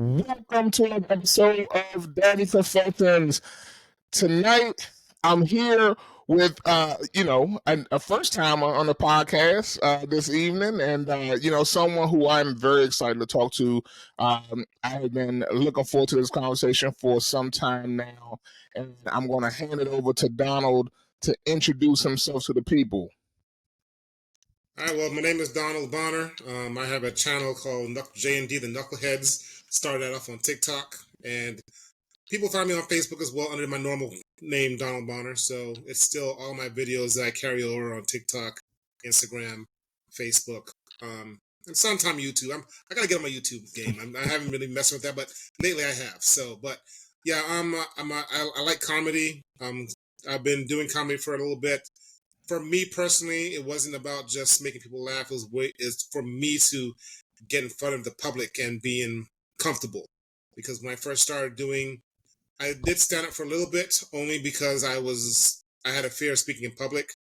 Welcome to an episode of Daddy Consultants. Tonight, I'm here with, a first time on the podcast this evening, and someone who I'm very excited to talk to. I have been looking forward to this conversation for some time now, and I'm going to hand it over to Donald to introduce himself to the people. All right, well, my name is Donald Bonner. I have a channel called J&D, the Knuckleheads. Started that off on TikTok, and people find me on Facebook as well under my normal name, Donald Bonner. So it's still all my videos that I carry over on TikTok, Instagram, Facebook, and sometime YouTube. I gotta get on my YouTube game. I haven't really messed with that, but lately I have. So, but yeah, I like comedy. I've been doing comedy for a little bit. For me personally, it wasn't about just making people laugh. It's for me to get in front of the public and being comfortable. Because when I first started I did stand up for a little bit, only because I had a fear of speaking in public.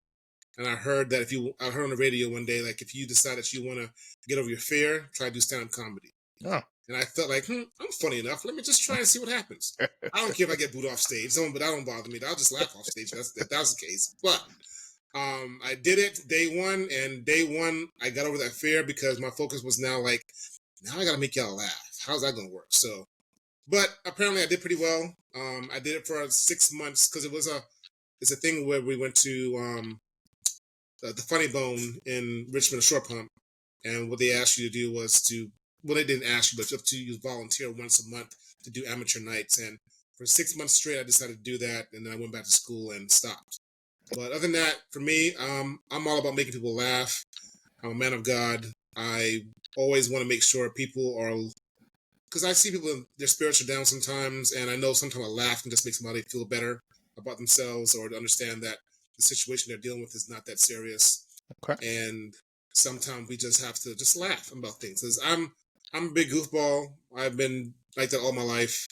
And I heard I heard on the radio one day, like, if you decide that you want to get over your fear, try to do stand-up comedy. Oh. And I felt like, I'm funny enough. Let me just try and see what happens. I don't care if I get booed off stage, but that don't bother me. I'll just laugh off stage. That's the case. But I did it day one, and day one I got over that fear because my focus was now like, now I gotta make y'all laugh. How's that gonna work? So, but apparently I did pretty well. I did it for 6 months because it's a thing where we went to the Funny Bone in Richmond, Shore Pump, and what they asked you to do was they didn't ask you, but you volunteer once a month to do amateur nights, and for 6 months straight I decided to do that, and then I went back to school and stopped. But other than that, for me, I'm all about making people laugh. I'm a man of God. I always want to make sure people are, because I see people, their spirits are down sometimes, and I know sometimes a laugh can just make somebody feel better about themselves or to understand that the situation they're dealing with is not that serious. Okay. And sometimes we just have to just laugh about things. Because I'm a big goofball. I've been like that all my life.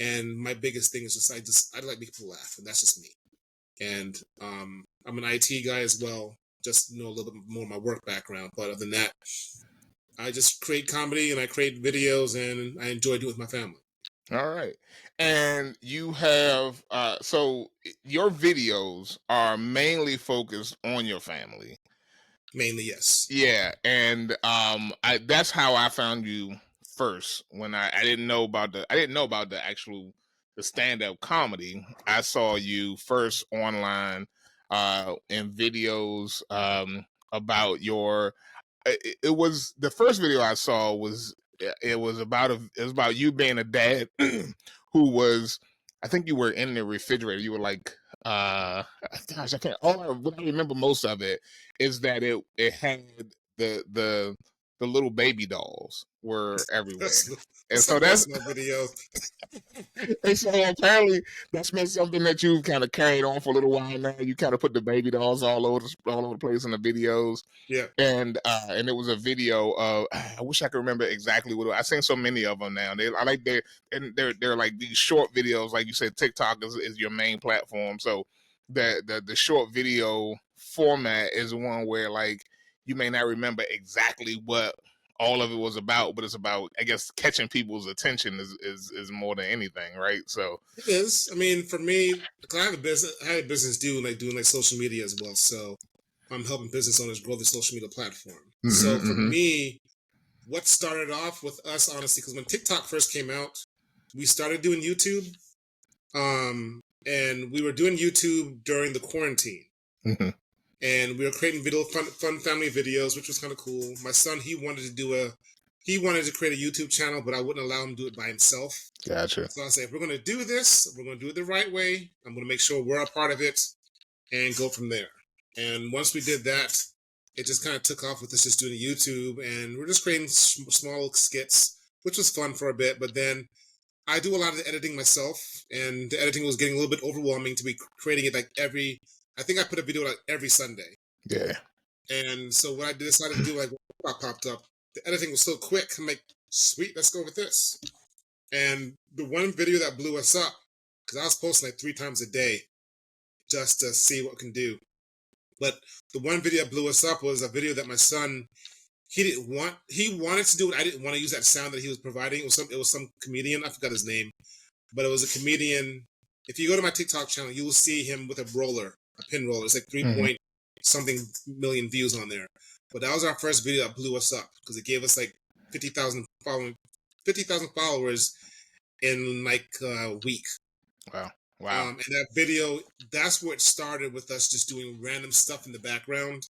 And my biggest thing is I like making people laugh, and that's just me. And I'm an IT guy as well, just know a little bit more of my work background. But other than that, I just create comedy and I create videos, and I enjoy doing it with my family. All right. And you have, so your videos are mainly focused on your family. Mainly, yes. Yeah. And that's how I found you first when I didn't know about the actual the stand-up comedy. I saw you first online in videos about it was the first video I saw was it was about you being a dad who was, I think you were in the refrigerator. You were like, gosh, I can't. What I remember most of it is that it had the little baby dolls were everywhere. And so that's no video. And so apparently that's been something that you've kind of carried on for a little while now. You kind of put the baby dolls all over the place in the videos. Yeah. And it was a video of, I wish I could remember exactly what I've seen so many of them now. They're like these short videos, like you said, TikTok is your main platform. So the short video format is one where like you may not remember exactly what all of it was about, but it's about, I guess, catching people's attention is more than anything, right? So it is. I mean, for me, because I had a business doing like social media as well. So I'm helping business owners grow their social media platform. Mm-hmm, so for me, what started off with us, honestly, because when TikTok first came out, we started doing YouTube. And we were doing YouTube during the quarantine. Mm-hmm. And we were creating fun family videos, which was kind of cool. My son, he wanted to create a YouTube channel, but I wouldn't allow him to do it by himself. Gotcha. So I said, if we're going to do this, we're going to do it the right way. I'm going to make sure we're a part of it and go from there. And once we did that, it just kind of took off with us just doing YouTube, and we're just creating small skits, which was fun for a bit. But then I do a lot of the editing myself, and the editing was getting a little bit overwhelming to be creating it like I think I put a video like every Sunday. Yeah. And so what I decided to do, like, when popped up, the editing was so quick. I'm like, sweet, let's go with this. And the one video that blew us up, because I was posting like 3 times a day just to see what we can do. But the one video that blew us up was a video that my son, he wanted to do it. I didn't want to use that sound that he was providing. It was some comedian. I forgot his name, but it was a comedian. If you go to my TikTok channel, you will see him with a pin roller. It's like 3 Mhm. point something million views on there. But that was our first video that blew us up because it gave us like 50,000 followers in like a week. Wow. Wow. And that video, that's where it started with us just doing random stuff in the background.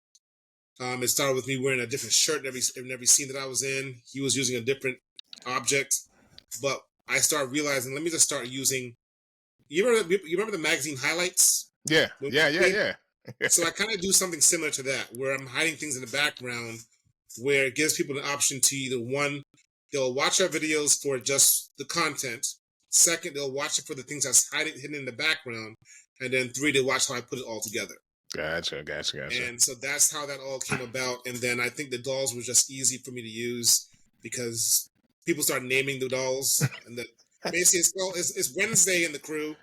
It started with me wearing a different shirt in every scene that I was in. He was using a different object, but I started realizing, let me just start using. You remember the magazine highlights? Yeah. Yeah. Yeah. Yeah. So I kind of do something similar to that, where I'm hiding things in the background, where it gives people an option to either one, they'll watch our videos for just the content. Second, they'll watch it for the things that's hidden in the background, and then three, they watch how I put it all together. Gotcha. Gotcha. And so that's how that all came about. And then I think the dolls were just easy for me to use because people started naming the dolls. And basically, it's Wednesday in the crew.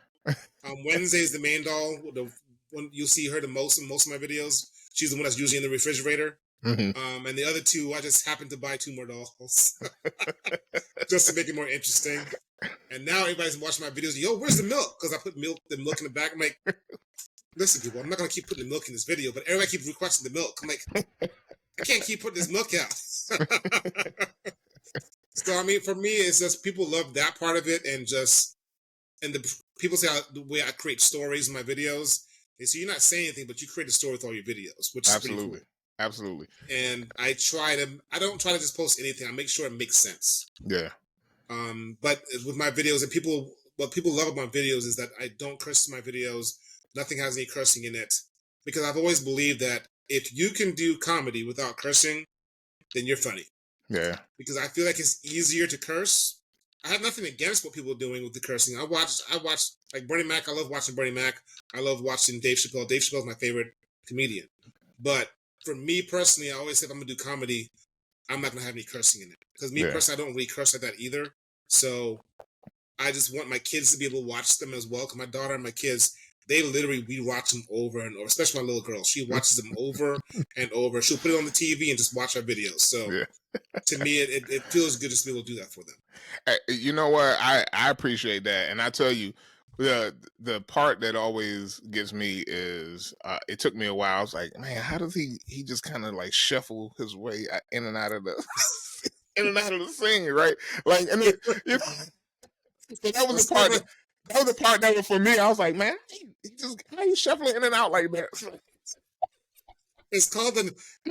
Wednesday is the main doll. The one you'll see her the most in most of my videos. She's the one that's usually in the refrigerator. Mm-hmm. And the other two, I just happened to buy 2 more dolls just to make it more interesting. And now everybody's watching my videos. Yo, where's the milk? Because I put the milk in the back. I'm like, listen, people, I'm not going to keep putting the milk in this video, but everybody keeps requesting the milk. I'm like, I can't keep putting this milk out. So, I mean, for me, it's just people love that part of it. And the people say the way I create stories in my videos. They say, you're not saying anything, but you create a story with all your videos, which is pretty cool. Absolutely. And I don't try to just post anything. I make sure it makes sense. Yeah. But with my videos, and what people love about videos is that I don't curse in my videos. Nothing has any cursing in it. Because I've always believed that if you can do comedy without cursing, then you're funny. Yeah. Because I feel like it's easier to curse. I have nothing against what people are doing with the cursing. I watch like Bernie Mac. I love watching Bernie Mac. I love watching Dave Chappelle. Dave Chappelle's my favorite comedian. But for me personally, I always say if I'm gonna do comedy, I'm not gonna have any cursing in it. Because me personally, I don't really curse like that either. So I just want my kids to be able to watch them as well. Because my daughter and my kids, they literally rewatch them over and over. Especially my little girl, she watches them over and over. She'll put it on the TV and just watch our videos. So to me, it feels good to be able to do that for them. You know what? I appreciate that, and I tell you, the part that always gets me is it took me a while. I was like, man, how does he just kind of like shuffle his way in and out of the in and out of the scene, right? Like, and then, you know, so that was the part. That was the part that was for me. I was like, man, he just how you shuffling in and out like that? It's called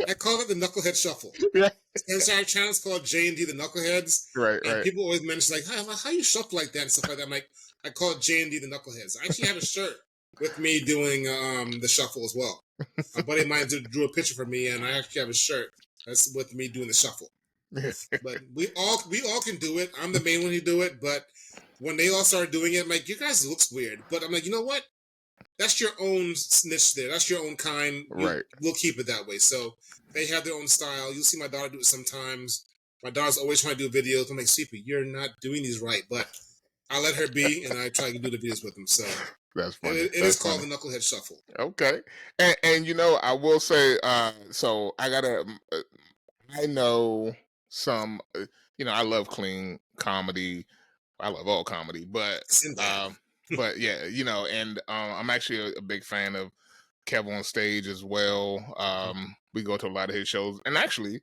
I call it the Knucklehead Shuffle. Yeah. And so our channel's called J&D the Knuckleheads. Right. And people always mention like, how you shuffle like that and stuff like that. I'm like, I call it J&D the Knuckleheads. I actually have a shirt with me doing the shuffle as well. A buddy of mine drew a picture for me, and I actually have a shirt that's with me doing the shuffle. But we all can do it. I'm the main one who do it, but when they all started doing it, I'm like, you guys looks weird. But I'm like, you know what? That's your own niche there. That's your own kind. Right. We'll keep it that way. So they have their own style. You'll see my daughter do it sometimes. My daughter's always trying to do videos. I'm like, Sleepy, you're not doing these right. But I let her be, and I try to do the videos with them. So that's funny. It is called the Knucklehead Shuffle. Okay. And you know, I will say, so I know some, you know, I love clean comedy. I love all comedy, but but yeah, you know, and I'm actually a big fan of Kev on Stage as well. We go to a lot of his shows, and actually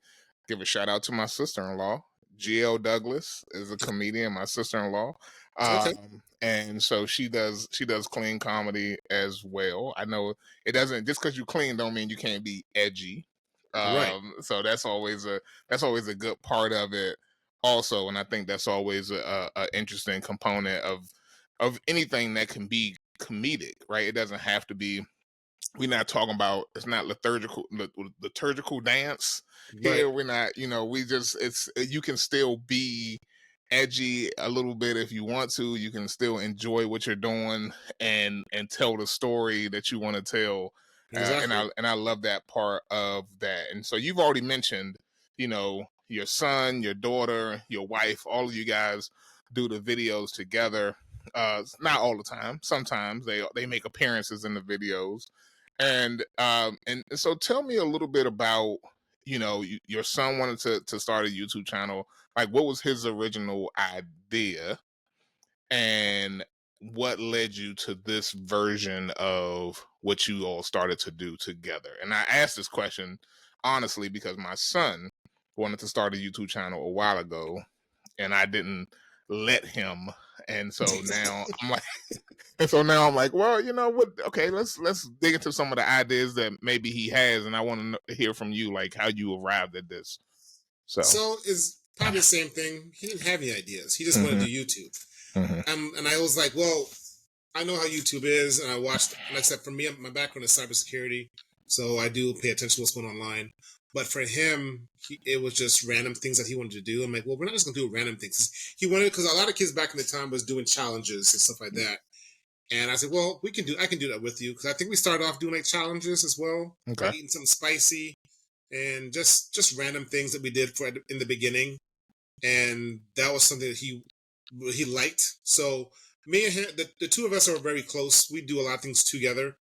give a shout out to my sister-in-law. GL Douglas is a comedian, my sister-in-law. Okay. And so she does clean comedy as well. I know it doesn't, just because you clean don't mean you can't be edgy. Right. So that's always a good part of it also, and I think that's always a interesting component of anything that can be comedic, right? It doesn't have to be. We're not talking about, it's not liturgical dance here. Right. We're not, you know, you can still be edgy a little bit if you want to. You can still enjoy what you're doing and tell the story that you want to tell. Exactly. And I love that part of that. And so you've already mentioned, you know, your son, your daughter, your wife, all of you guys do the videos together. Not all the time. Sometimes they make appearances in the videos. And so tell me a little bit about, your son wanted to start a YouTube channel. Like, what was his original idea, and what led you to this version of what you all started to do together? And I asked this question honestly because my son wanted to start a YouTube channel a while ago, and I didn't let him. And so now I'm like, well, you know what? Okay, let's dig into some of the ideas that maybe he has, and I want to hear from you, like how you arrived at this. So it's probably the same thing. He didn't have any ideas. He just wanted to do YouTube. And I was like, well, I know how YouTube is, and I watched. Like I said, for me, my background is cybersecurity, so I do pay attention to what's going on online. But for him, it was just random things that he wanted to do. I'm like, well, we're not just gonna do random things. He wanted, because a lot of kids back in the time was doing challenges and stuff like that. And I said, well, I can do that with you, because I think we started off doing like challenges as well, like eating something spicy and just random things that we did in the beginning, and that was something that he liked. So me and him, the two of us are very close. We do a lot of things together.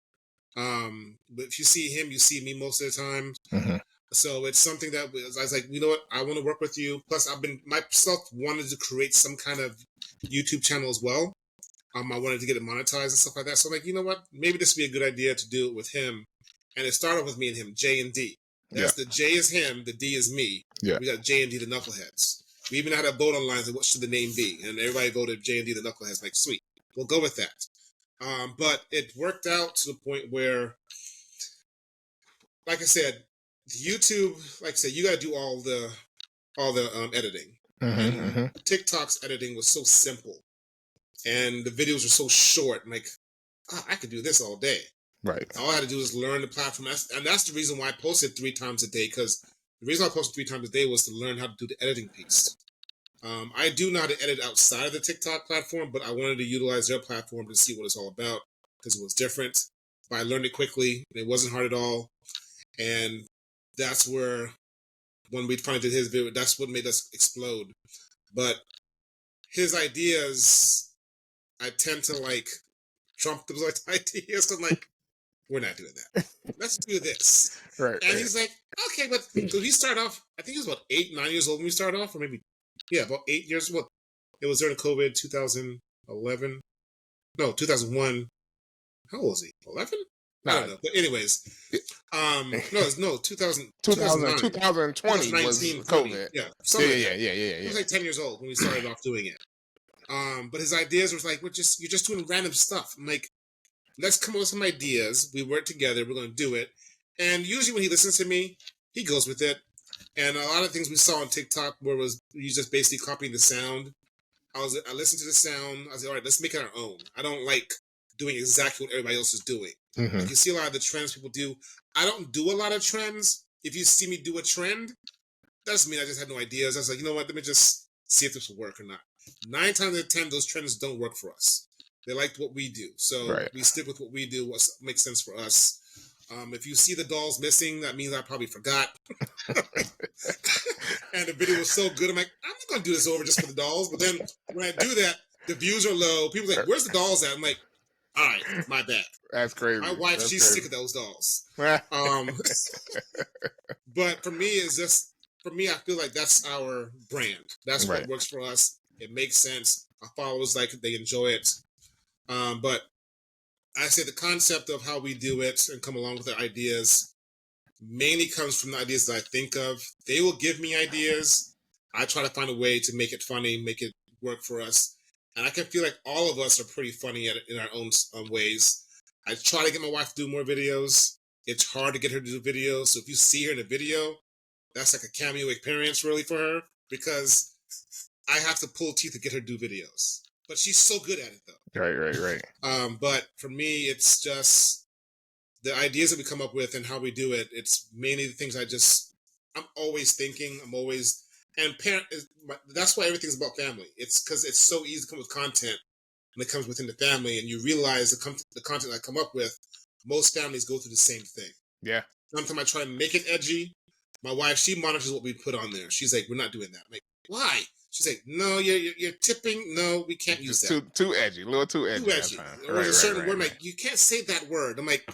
But if you see him, you see me most of the time. So it's something that I was like, you know what, I want to work with you. Plus, I've been myself wanted to create some kind of YouTube channel as well. I wanted to get it monetized and stuff like that. So I'm like, you know what, maybe this would be a good idea to do it with him. And it started with me and him, J and D. That's the J is him, the D is me. Yeah. We got J and D, the Knuckleheads. We even had a vote online of what should the name be, and everybody voted J and D, the Knuckleheads. Like, sweet, we'll go with that. But it worked out to the point where, like I said, YouTube, like I said, you got to do all the editing. And TikTok's editing was so simple, and the videos were so short. I'm like, I could do this all day. Right. All I had to do is learn the platform, and that's the reason why I posted 3 times a day. Because the reason I posted 3 times a day was to learn how to do the editing piece. I do know how to edit outside of the TikTok platform, but I wanted to utilize their platform to see what it's all about, because it was different. But I learned it quickly, and it wasn't hard at all. And that's where, when we finally did his video, that's what made us explode. But his ideas, I tend to like trump those ideas. I'm like, we're not doing that. Let's do this. And he's like, okay, but so he started off, I think he was about 8, 9 years old when we started off, or maybe, about 8 years. Well, it was during COVID, 2011. No, 2001. How old was he? 11? I don't know. But anyways, no, 2000, 2009. 2020 was COVID. Yeah, He was like 10 years old when we started off doing it. But his ideas was like, you're just doing random stuff. I'm like, let's come up with some ideas. We work together. We're going to do it. And usually when he listens to me, he goes with it. And a lot of things we saw on TikTok where you just basically copying the sound. I listened to the sound. I was like, all right, let's make it our own. I don't like doing exactly what everybody else is doing. Like, you see a lot of the trends people do. I don't do a lot of trends. If you see me do a trend, doesn't mean I just had no ideas. I was like, you know what, let me just see if this will work or not. 9 times out of 10, those trends don't work for us. They liked what we do. So we stick with what we do, what makes sense for us. If you see the dolls missing, that means I probably forgot. And the video was so good, I'm like, I'm not going to do this over just for the dolls. But then when I do that, the views are low. People are like, where's the dolls at? I'm like, all right, my bad. That's crazy. My wife, she's sick of those dolls. But for me, I feel like that's our brand. That's what works for us. It makes sense. Our followers like it. They enjoy it. But I say the concept of how we do it and come along with the ideas mainly comes from the ideas that I think of. They will give me ideas. I try to find a way to make it funny, make it work for us. And I can feel like all of us are pretty funny in our own ways. I try to get my wife to do more videos. It's hard to get her to do videos. So if you see her in a video, that's like a cameo appearance really for her, because I have to pull teeth to get her to do videos. But she's so good at it, though. Right. But for me, it's just the ideas that we come up with and how we do it. It's mainly the things I'm always thinking. And that's why everything's about family. It's because it's so easy to come with content when it comes within the family, and you realize the content I come up with, most families go through the same thing. Yeah. Sometimes I try to make it edgy. My wife, she monitors what we put on there. She's like, we're not doing that. I'm like, why? She's like, no, you're tipping. No, we can't use that. Too edgy, a little too edgy. Or a certain word. I'm like, you can't say that word. I'm like,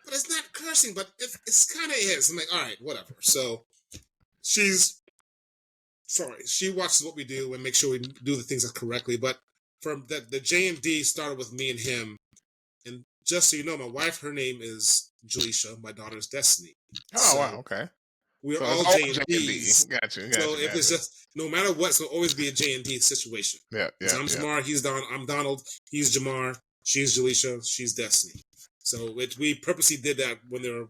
but it's not cursing, but it's kind of is. I'm like, all right, whatever. So she's sorry, she watches what we do and make sure we do the things correctly. But from the J&D started with me and him. And just so you know, my wife, her name is Jaleisha. My daughter's Destiny. Oh wow, So okay. we're So it's all all J&D. J&Ds. Gotcha, So gotcha, if it's gotcha. just no matter what, so always be a J&D situation. Yeah, Because yeah, I'm yeah. Jamar, he's Don. I'm Donald, he's Jamar. She's Jaleisha, she's Destiny. So we purposely did that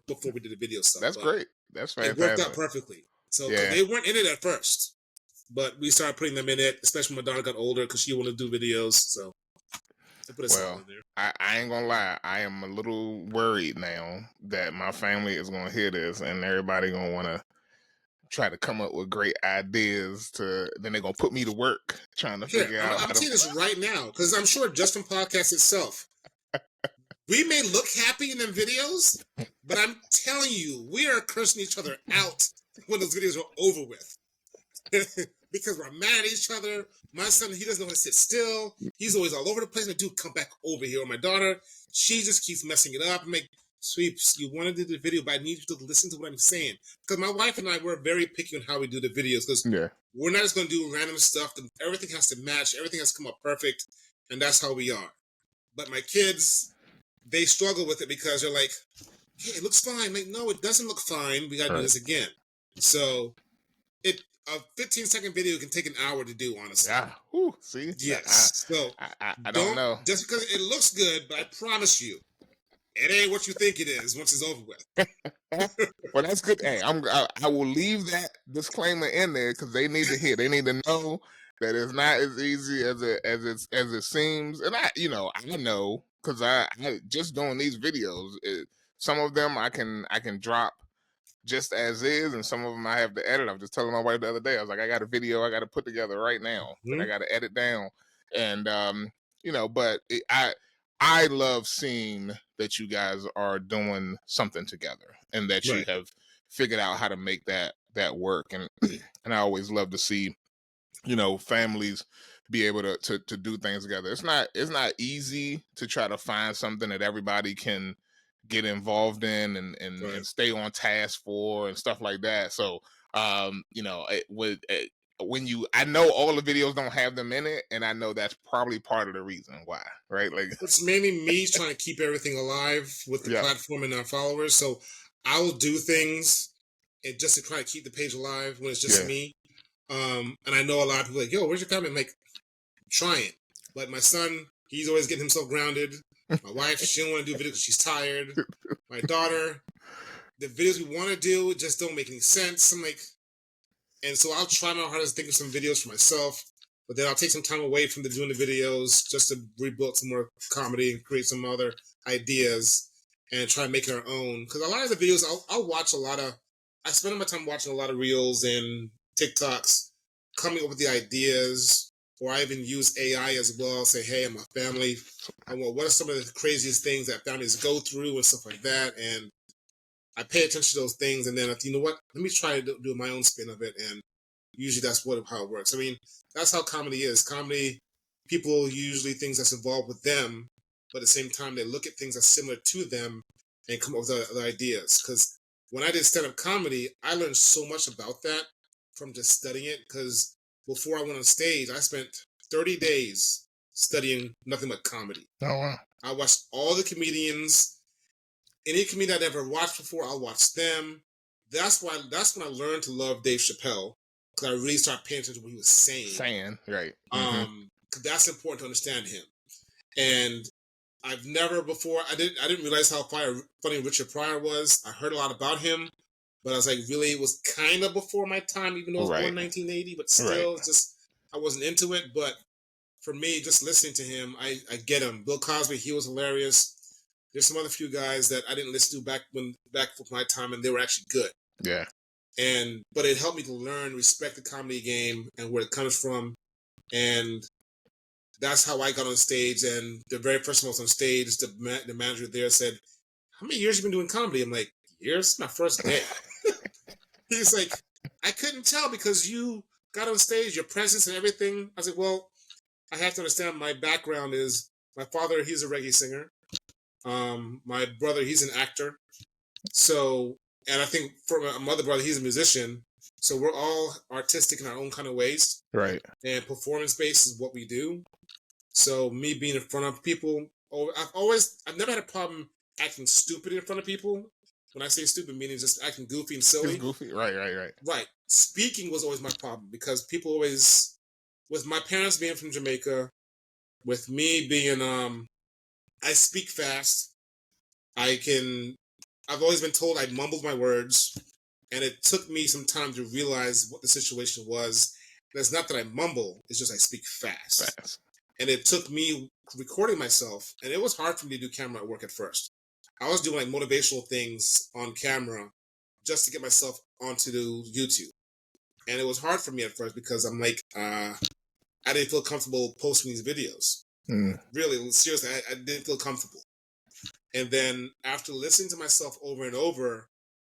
before we did the video stuff, That's but great. That's it worked out fantastic. perfectly. So because Yeah. they weren't in it at first, but we started putting them in it, especially when my daughter got older because she wanted to do videos. So I put us all in there. I ain't gonna lie. I am a little worried now that my family is gonna hear this and everybody gonna want to try to come up with great ideas then they're gonna put me to work trying to Here, figure I'm out how telling you to. this right now because I'm sure just from podcast itself, we may look happy in them videos, but I'm telling you, we are cursing each other out when those videos are over with. Because we're mad at each other. My son, he doesn't know how to sit still. He's always all over the place. Like, dude, come back over here. Or my daughter, she just keeps messing it up. I'm like, sweeps, you want to do the video, but I need you to listen to what I'm saying. Because my wife and I, we're very picky on how we do the videos. Because we're not just going to do random stuff. Everything has to match. Everything has to come up perfect. And that's how we are. But my kids, they struggle with it because they're like, hey, it looks fine. I'm like, no, it doesn't look fine. We got to do this again. So a 15-second video can take an hour to do, honestly. Yeah. Ooh, see? Yes. So I don't know. Just because it looks good, but I promise you, it ain't what you think it is once it's over with. Well, that's good. Hey, I will leave that disclaimer in there because they need to hear. They need to know that it's not as easy as it seems. And I know because I just doing these videos. Some of them I can drop just as is, and some of them I have to edit. I was just telling my wife the other day. I was like, I got a video I got to put together right now that I got to edit down, and but I love seeing that you guys are doing something together and that you have figured out how to make that work, and I always love to see families be able to do things together. It's not easy to try to find something that everybody can get involved in and stay on task for and stuff like that. So I know all the videos don't have them in it, and I know that's probably part of the reason why, right? Like it's mainly me trying to keep everything alive with the platform and our followers. So I will do things and just to try to keep the page alive when it's just me. And I know a lot of people are like, yo, where's your comment? I'm like, trying. But my son, he's always getting himself grounded. My wife, she don't want to do videos because she's tired. My daughter, the videos we want to do just don't make any sense. I'm like, and so I'll try my hardest to think of some videos for myself, but then I'll take some time away from doing the videos just to rebuild some more comedy and create some other ideas and try to make it our own. Because a lot of the videos, I'll watch I spend my time watching a lot of reels and TikToks, coming up with the ideas, or I even use AI as well. Say, hey, I'm a family. What are some of the craziest things that families go through and stuff like that? And I pay attention to those things, and then you know what? Let me try to do my own spin of it. And usually that's how it works. I mean, that's how comedy is. Comedy, people usually things that's involved with them, but at the same time they look at things that's similar to them and come up with other ideas. Because when I did stand-up comedy, I learned so much about that from just studying it. Because before I went on stage, I spent 30 days studying nothing but comedy. Oh wow! I watched all the comedians. Any comedian I'd ever watched before, I'll watch them. That's when I learned to love Dave Chappelle, because I really started paying attention to what he was saying. Right. Cause that's important to understand him. And I've never before I didn't realize how funny Richard Pryor was. I heard a lot about him, but I was like, really, it was kind of before my time, even though I was born in 1980. But still, just I wasn't into it. But for me, just listening to him, I get him. Bill Cosby, he was hilarious. There's some other few guys that I didn't listen to back for my time, and they were actually good. Yeah. But it helped me to learn, respect the comedy game and where it comes from, and that's how I got on stage. And the very first time I was on stage, the manager there said, "How many years you been doing comedy?" I'm like, "Years? My first day." He's like, "I couldn't tell because you got on stage, your presence and everything." I was like, "Well, I have to understand my background is my father. He's a reggae singer. My brother, he's an actor. So, and I think for my other brother, he's a musician. So we're all artistic in our own kind of ways. Right. And performance-based is what we do. So me being in front of people, I've never had a problem acting stupid in front of people. When I say stupid, meaning just acting goofy and It's silly. goofy. Right. Right. Speaking was always my problem because people always, with my parents being from Jamaica, with me being, I speak fast. I've always been told I mumbled my words, and it took me some time to realize what the situation was. And it's not that I mumble, it's just I speak fast. And it took me recording myself, and it was hard for me to do camera work at first. I was doing like motivational things on camera just to get myself onto the YouTube. And it was hard for me at first because I'm like, I didn't feel comfortable posting these videos. Really, seriously, I didn't feel comfortable. And then after listening to myself over and over,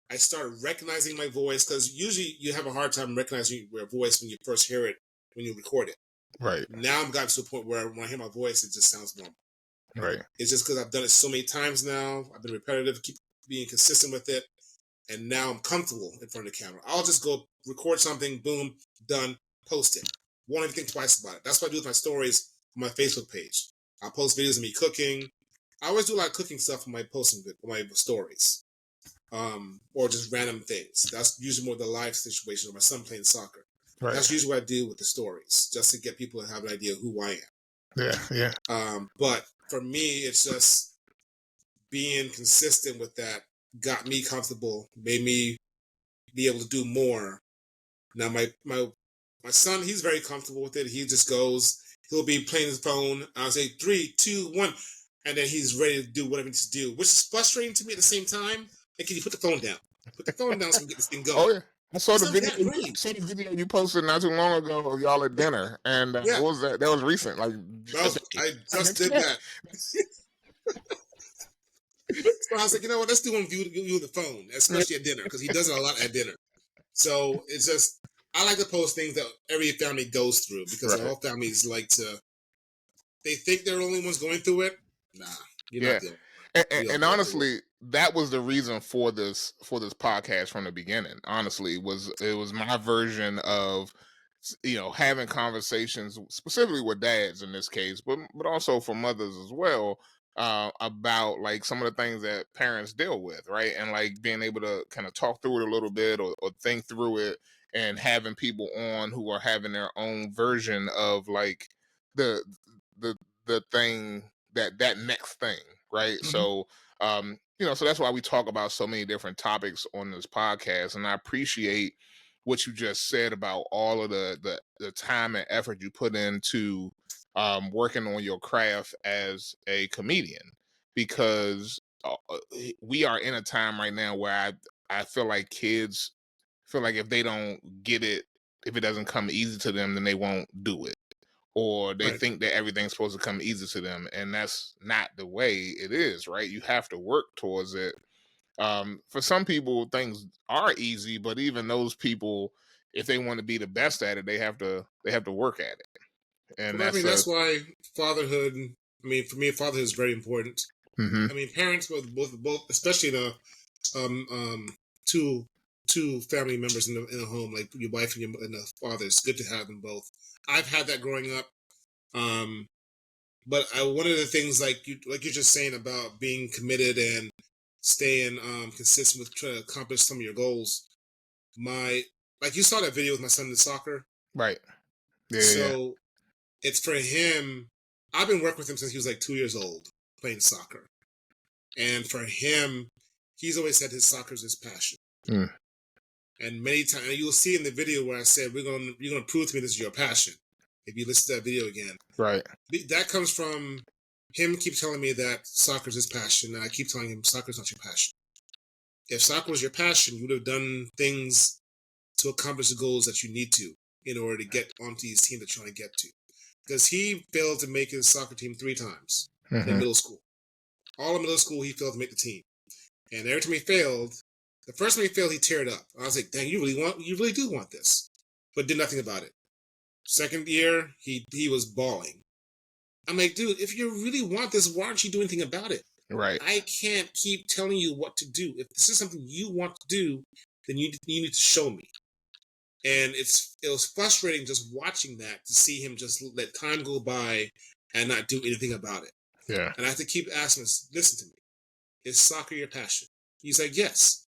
I started recognizing my voice, because usually you have a hard time recognizing your voice when you first hear it, when you record it. Right. Now I've gotten to a point where when I hear my voice, it just sounds normal. Right. It's just because I've done it so many times now. I've been repetitive, keep being consistent with it. And now I'm comfortable in front of the camera. I'll just go record something, boom, done, post it. Won't even think twice about it. That's what I do with my stories on my Facebook page. I'll post videos of me cooking. I always do a lot of cooking stuff on my my stories. Or just random things. That's usually more the live situation of my son playing soccer. Right. That's usually what I do with the stories, just to get people to have an idea of who I am. Yeah. But for me, it's just being consistent with that got me comfortable, made me be able to do more. Now my son, he's very comfortable with it. He just goes, he'll be playing his phone. I'll say 3, 2, 1, and then he's ready to do whatever he needs to do, which is frustrating to me at the same time. Like, can you put the phone down? Put the phone down so we can get this thing going. Oh yeah. I saw the video you posted not too long ago of y'all at dinner, and what was that? That was recent. Like, I just did that. So I was like, you know what? Let's do one view the phone, especially at dinner, because he does it a lot at dinner. So it's just, I like to post things that every family goes through, because all families like to. They think they're the only ones going through it. Nah, you're not the only one. And honestly, that was the reason for this podcast from the beginning. Honestly, it was my version of, having conversations specifically with dads in this case, but also for mothers as well, about like some of the things that parents deal with, right? And like being able to kind of talk through it a little bit, or think through it, and having people on who are having their own version of like the thing, that next thing, right? Mm-hmm. So so that's why we talk about so many different topics on this podcast, and I appreciate what you just said about all of the time and effort you put into working on your craft as a comedian, because we are in a time right now where I feel like kids feel like if they don't get it, if it doesn't come easy to them, then they won't do it, or they think that everything's supposed to come easy to them, and that's not the way it is, right? You have to work towards it. For some people, things are easy, but even those people, if they want to be the best at it, they have to work at it. And that's why fatherhood. I mean, for me, fatherhood is very important. Mm-hmm. I mean, parents with both, especially in a two family members in a home, like your wife and the father. It's good to have them both. I've had that growing up. But one of the things, like you're just saying about being committed and staying consistent with trying to accomplish some of your goals. Like you saw that video with my son in soccer, right? Yeah. So it's for him. I've been working with him since he was like 2 years old, playing soccer, and for him, he's always said his soccer is his passion. Mm. And many times, and you'll see in the video where I said, you're gonna prove to me this is your passion. If you listen to that video again. Right. That comes from him keep telling me that soccer is his passion, and I keep telling him soccer is not your passion. If soccer was your passion, you would have done things to accomplish the goals that you need to in order to get onto these teams that you're trying to get to. Because he failed to make his soccer team 3 times in middle school. All of middle school, he failed to make the team. And every time he failed, the first time he failed, he teared up. I was like, dang, you really do want this. But did nothing about it. Second year, he was bawling. I'm like, dude, if you really want this, why aren't you doing anything about it? Right. I can't keep telling you what to do. If this is something you want to do, then you need to show me. And it was frustrating just watching that, to see him just let time go by and not do anything about it. Yeah. And I have to keep asking him, listen to me, is soccer your passion? He's like, yes.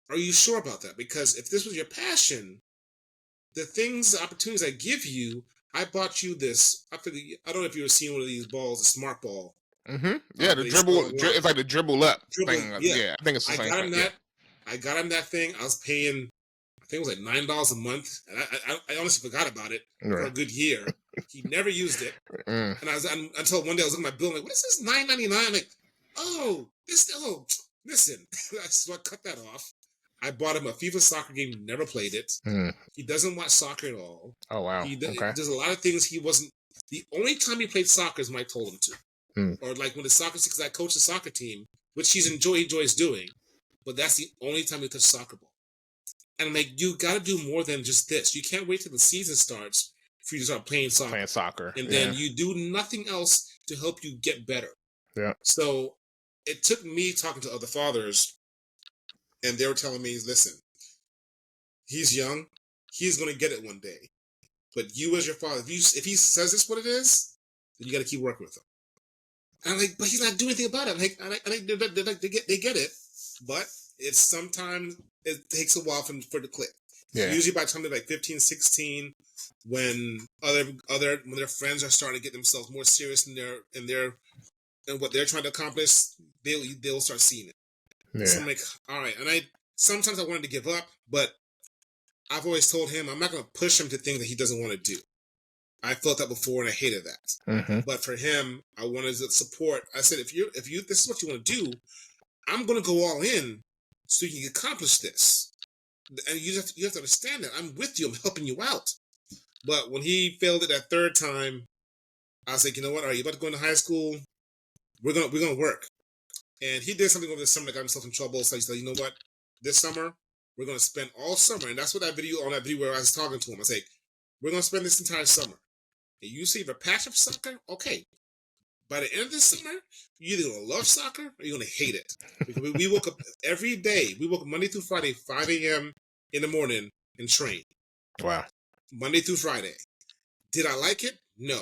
Are you sure about that? Because if this was your passion, the opportunities I give you, I bought you this. I don't know if you've ever seen one of these balls, a smart ball. Yeah, the They sell dribble. online. It's like the dribble up Dribbling, thing. yeah. Yeah, I think it's the I same got him thing. Yeah. that. I got him that thing. I was paying, I think it was like $9 a month, and I honestly forgot about it for a Right. good year. He never used it, Mm. and until one day I was looking at my bill, I'm like, what is this, $9.99? I'm like, listen. So I cut that off. I bought him a FIFA soccer game. Never played it. Mm. He doesn't watch soccer at all. Oh wow. He Okay. does a lot of things he wasn't. The only time he played soccer is when I told him to. Or like when the soccer, because I coach the soccer team, which he enjoys doing, but that's the only time he touched soccer ball. And I'm like, you got to do more than just this. You can't wait till the season starts for you to start playing soccer. And then you do nothing else to help you get better. Yeah. So it took me talking to other fathers, and they were telling me, listen, he's young, he's going to get it one day. But you as your father, if he says this what it is, then you got to keep working with him. And I'm like, but he's not doing anything about it. They get it, but it's sometimes it takes a while for it to click. Yeah. Usually by the time they're like 15, 16, when when their friends are starting to get themselves more serious in what they're trying to accomplish, they'll start seeing it. Yeah. So I'm like, all right. And sometimes I wanted to give up, but I've always told him I'm not going to push him to things that he doesn't want to do. I felt that before, and I hated that. Mm-hmm. But for him, I wanted to support. I said, if you this is what you want to do, I'm going to go all in so you can accomplish this. And you have to understand that I'm with you. I'm helping you out. But when he failed it that third time, I was like, you know what? Are you about to go into high school? We're gonna work. And he did something over the summer that got himself in trouble. So he said, you know what? This summer we're gonna spend all summer, and that's what that video where I was talking to him. I was like, we're gonna spend this entire summer. And you see, if a passion for soccer, okay. By the end of this summer, you're either gonna love soccer or you're gonna hate it. Because we woke up every day. We woke up Monday through Friday, 5 a.m. in the morning, and train. Wow. Monday through Friday. Did I like it? No.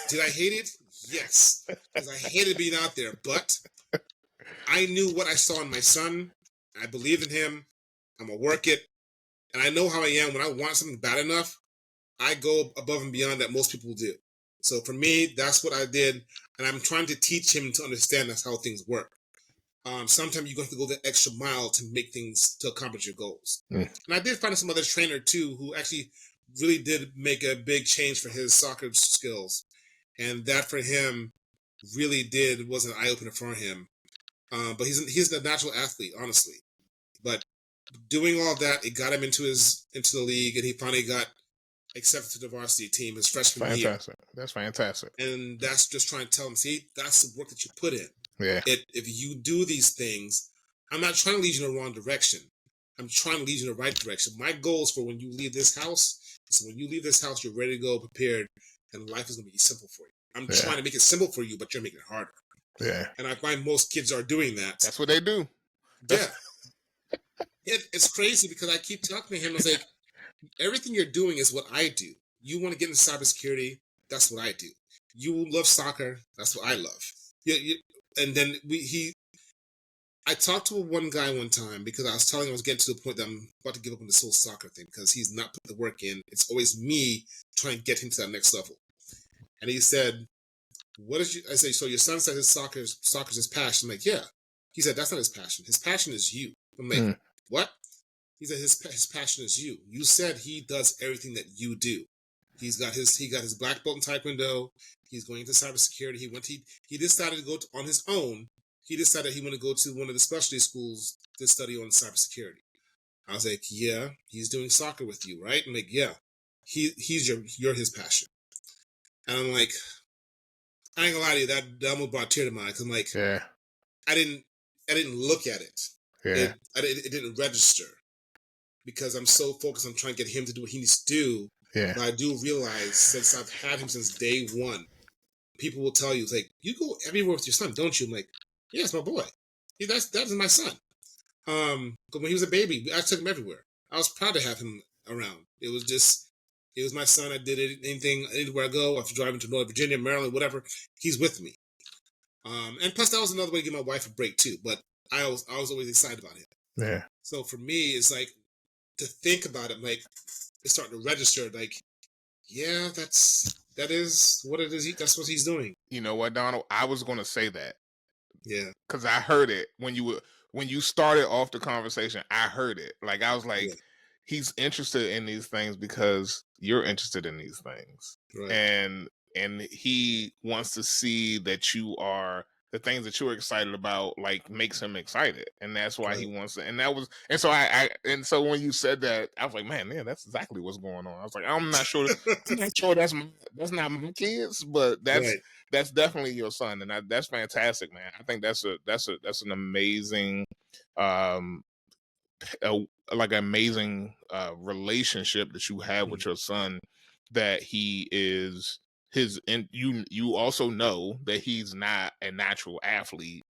Did I hate it? Yes. Because I hated being out there. But I knew what I saw in my son. I believed in him. I'm gonna work it. And I know how I am. When I want something bad enough, I go above and beyond that most people do. So for me, that's what I did. And I'm trying to teach him to understand that's how things work. Sometimes you have to go the extra mile to make things, to accomplish your goals. And I did find some other trainer too, who actually really did make a big change for his soccer skills. And that for him really was an eye-opener for him. But he's a natural athlete, honestly. But doing all that, it got him into the league, and he finally got accepted to the varsity team his freshman year. Fantastic. That's fantastic. And that's just trying to tell him, see, that's the work that you put in. Yeah. If you do these things, I'm not trying to lead you in the wrong direction. I'm trying to lead you in the right direction. My goals for when you leave this house is when you leave this house, you're ready to go, prepared, and life is going to be simple for you. I'm trying to make it simple for you, but you're making it harder. Yeah. And I find most kids are doing that. That's what they do. Yeah. It's crazy because I keep talking to him. I was like, everything you're doing is what I do. You want to get into cybersecurity? That's what I do. You love soccer? That's what I love. And then I talked to one guy one time because I was telling him I was getting to the point that I'm about to give up on this whole soccer thing because he's not put the work in. It's always me trying to get him to that next level. And he said, I say, so your son said soccer's his passion. I'm like, yeah. He said, that's not his passion. His passion is you. I'm like, what? He said his passion is you. You said he does everything that you do. He got his black belt in Taekwondo. He's going into cybersecurity. He decided to go on his own. He decided he wanted to go to one of the specialty schools to study on cybersecurity. I was like, yeah, he's doing soccer with you, right? I'm like, yeah, you're his passion. And I'm like, I ain't gonna lie to you, that almost brought a tear to my eye. Cause I'm like, yeah, I didn't look at it. Yeah. It didn't register because I'm so focused on trying to get him to do what he needs to do. Yeah. But I do realize since I've had him since day one, people will tell you, it's like, you go everywhere with your son, don't you? I'm like, Yeah, it's my boy. That's my son. 'Cause when he was a baby, I took him everywhere. I was proud to have him around. It was my son. I did it, anything, anywhere I go. If I'm driving to Northern Virginia, Maryland, whatever, he's with me. And plus, that was another way to give my wife a break too. But I was always excited about it. Yeah. So for me, it's like to think about it, like it's starting to register. Like, yeah, that is what it is. That's what he's doing. You know what, Donald? I was going to say that Yeah, because I heard it when you started off the conversation. I heard it. Like I was like, yeah, he's interested in these things because you're interested in these things, right, and he wants to see that you are the things that you're excited about. Like makes him excited, and that's why he right. wants to. And that was, and so and so when you said that, I was like, man, yeah, that's exactly what's going on. I was like, I'm not sure. I'm not sure that's not my kids, but Right. that's definitely your son, and that's fantastic, man. I think that's an amazing, um, like an amazing relationship that you have Mhm. with your son. That he is and you also know that he's not a natural athlete,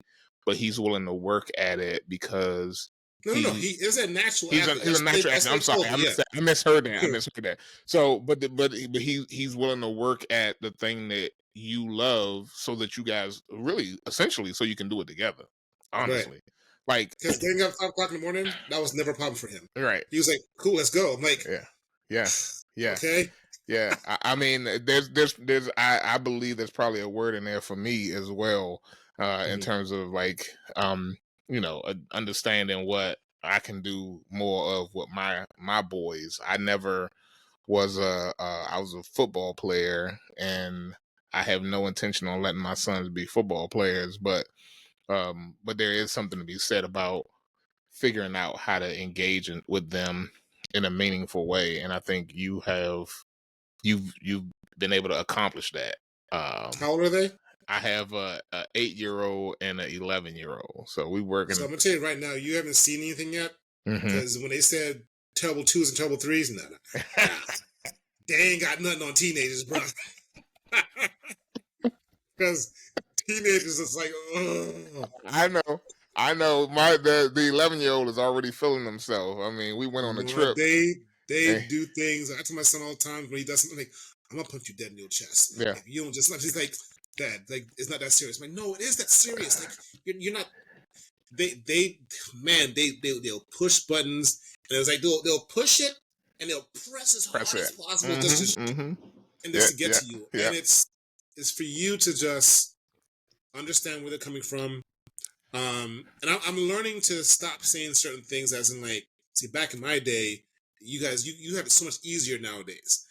but he's willing to work at it because No, no, no. he He is a natural he's athlete. a natural That's athlete. what I'm they sorry, told me. Yeah. I misheard that. I misheard that. So, but he's willing to work at the thing that you love, so that you guys really essentially so you can do it together. Right. Honestly, like Because getting up at 5 o'clock in the morning, that was never a problem for him. right, He was like, "Cool, let's go." I'm like, yeah, yeah, yeah. "Okay." Yeah, I mean, I believe there's probably a word in there for me as well, in Mhm. terms of like, understanding what I can do more of with my boys. I never was I was a football player, and I have no intention on letting my sons be football players, but there is something to be said about figuring out how to engage with them in a meaningful way, and I think you've been able to accomplish that. How old are they? I have a 8-year-old and an 11-year-old, so we So working. I'm gonna tell you right now, you haven't seen anything yet. Hmm. Because when they said terrible twos and terrible threes, nah, they ain't got nothing on teenagers, bro. Because teenagers is like, oh, I know, I know. The 11-year-old is already feeling himself. I mean, we went on a no, trip. they And, do things. I tell my son all the time when he does something like, "I'm gonna punch you dead in your chest yeah, if you don't just." He's like, "Dad, like it's not that serious." I'm like, no, it is that serious. Like you're not. They man, they'll push buttons, and it's like they'll push it and they'll press as press hard as it. possible just to Mm-hmm. Mm-hmm. and Yeah, just to get yeah, to you. yeah. And it's for you to just understand where they're coming from. And I'm learning to stop saying certain things as in like, see, back in my day, you guys, you have it so much easier nowadays.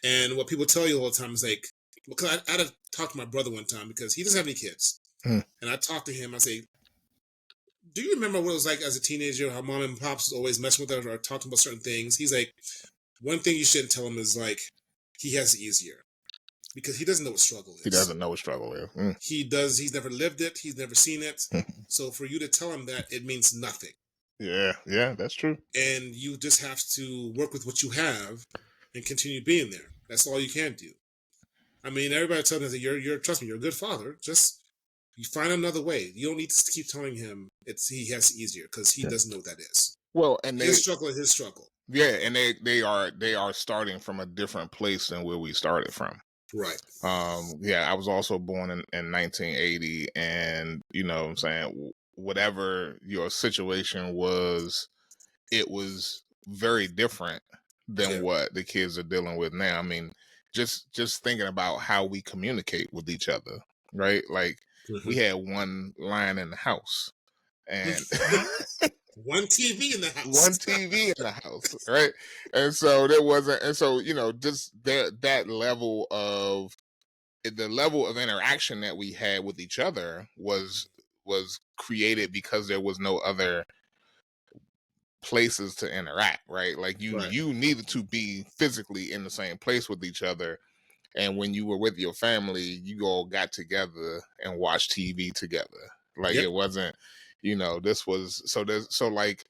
And what people tell you all the time is like, because I had to talk to my brother one time because he doesn't have any kids. Mm. And I talked to him, I say, do you remember what it was like as a teenager, how mom and pops was always messing with her or talking about certain things? He's like, one thing you shouldn't tell him is like, he has it easier because he doesn't know what struggle He is. doesn't know what struggle is. Mm. He's never lived it, he's never seen it. So for you to tell him that, it means nothing. Yeah, yeah, that's true. And you just have to work with what you have and continue being there. That's all you can do. I mean, everybody tells me that you're trust me, you're a good father. Just you find another way. You don't need to keep telling him he has it easier because he Yeah. doesn't know what that is. Well, and His struggle is his struggle. yeah, and they are starting from a different place than where we started from. Right. Yeah, I was also born in 1980, and you know what I'm saying, whatever your situation was, it was very different than Yeah. what the kids are dealing with now. I mean, just thinking about how we communicate with each other, right? Like we had one line in the house, and One TV in the one house. TV in the house, right? And so there wasn't, and so just that level of the level of interaction that we had with each other was created because there was no other places to interact, right? Like Right. you needed to be physically in the same place with each other, and when you were with your family, you all got together and watched TV together. Like Yep. it wasn't, this was so like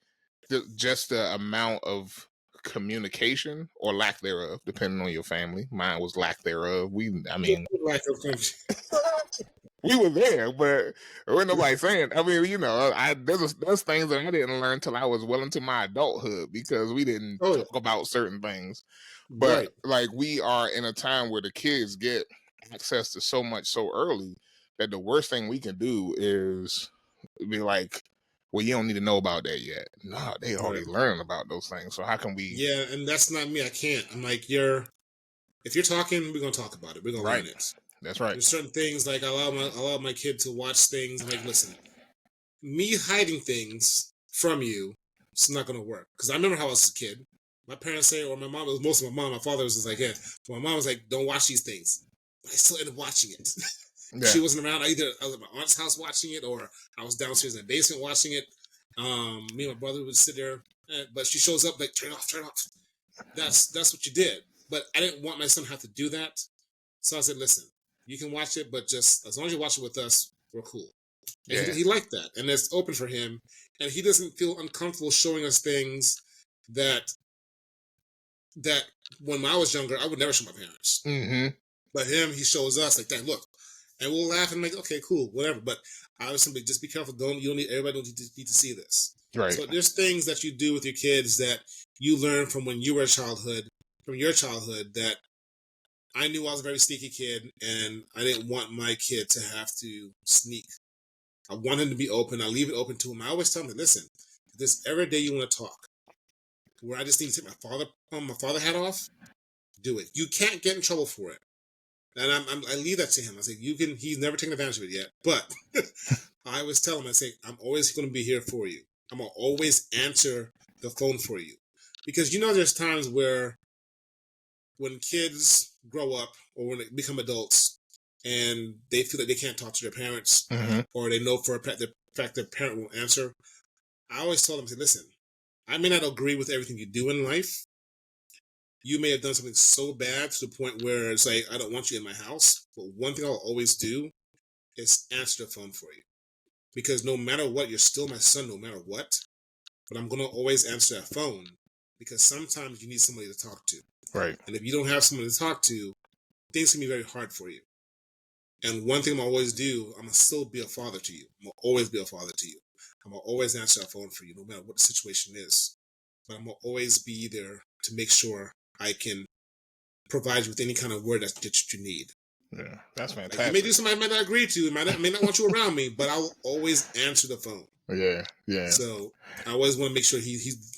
just the amount of communication or lack thereof, depending on your family. Mine was lack thereof. I mean, Lack of country. we were there, but there wasn't nobody saying. I mean, you know, there's things that I didn't learn till I was well into my adulthood because we didn't Oh, talk about certain things. But right. like we are in a time where the kids get access to so much so early that the worst thing we can do is be like, well, you don't need to know about that yet. No, they already Right. learning about those things. So how can we? Yeah, and that's not me. I can't. I'm like, if you're talking, we're gonna talk about it. We're gonna Right. learn it. That's right. There's certain things like I allow my kid to watch things. I'm like, listen, me hiding things from you, it's not gonna work. Because I remember how I was a kid. My parents say, or my mom, it was mostly my mom. My father was just like, yeah. So my mom was like, don't watch these things. But I still ended up watching it. Yeah. She wasn't around. I was at my aunt's house watching it, or I was downstairs in the basement watching it. Me and my brother would sit there, but she shows up like, turn it off, turn it off. That's what you did. But I didn't want my son to have to do that. So I said, listen, you can watch it, but just as long as you watch it with us, we're cool. And Yeah. he liked that. And it's open for him. And he doesn't feel uncomfortable showing us things that when I was younger, I would never show my parents. Mm-hmm. But him, he shows us like that, look. And we'll laugh and like, okay, cool, whatever. But I was simply just be careful. You don't need everybody don't need to see this. Right. So there's things that you do with your kids that you learn from when you were from your childhood that I knew I was a very sneaky kid and I didn't want my kid to have to sneak. I want him to be open. I leave it open to him. I always tell him, listen, if there's every day you want to talk, where I just need to take my father hat off, do it. You can't get in trouble for it. And I leave that to him. I say, he's never taken advantage of it yet. But I always tell him, I say, I'm always going to be here for you. I'm going to always answer the phone for you. Because there's times where when kids grow up or when they become adults and they feel that they can't talk to their parents Mm-hmm. or they know for a fact their parent won't answer, I always tell them, say, listen, I may not agree with everything you do in life. You may have done something so bad to the point where it's like, I don't want you in my house. But one thing I'll always do is answer the phone for you. Because no matter what, you're still my son no matter what. But I'm going to always answer that phone because sometimes you need somebody to talk to. Right. And if you don't have someone to talk to, things can be very hard for you. And one thing I'm always do, I'm going to still be a father to you. I'm going to always be a father to you. I'm going to always answer that phone for you no matter what the situation is. But I'm going to always be there to make sure I can provide you with any kind of word that you need. Yeah, that's fantastic. Like, you may do something I might not agree to, I may not want you around me, but I'll always answer the phone. Yeah. So I always want to make sure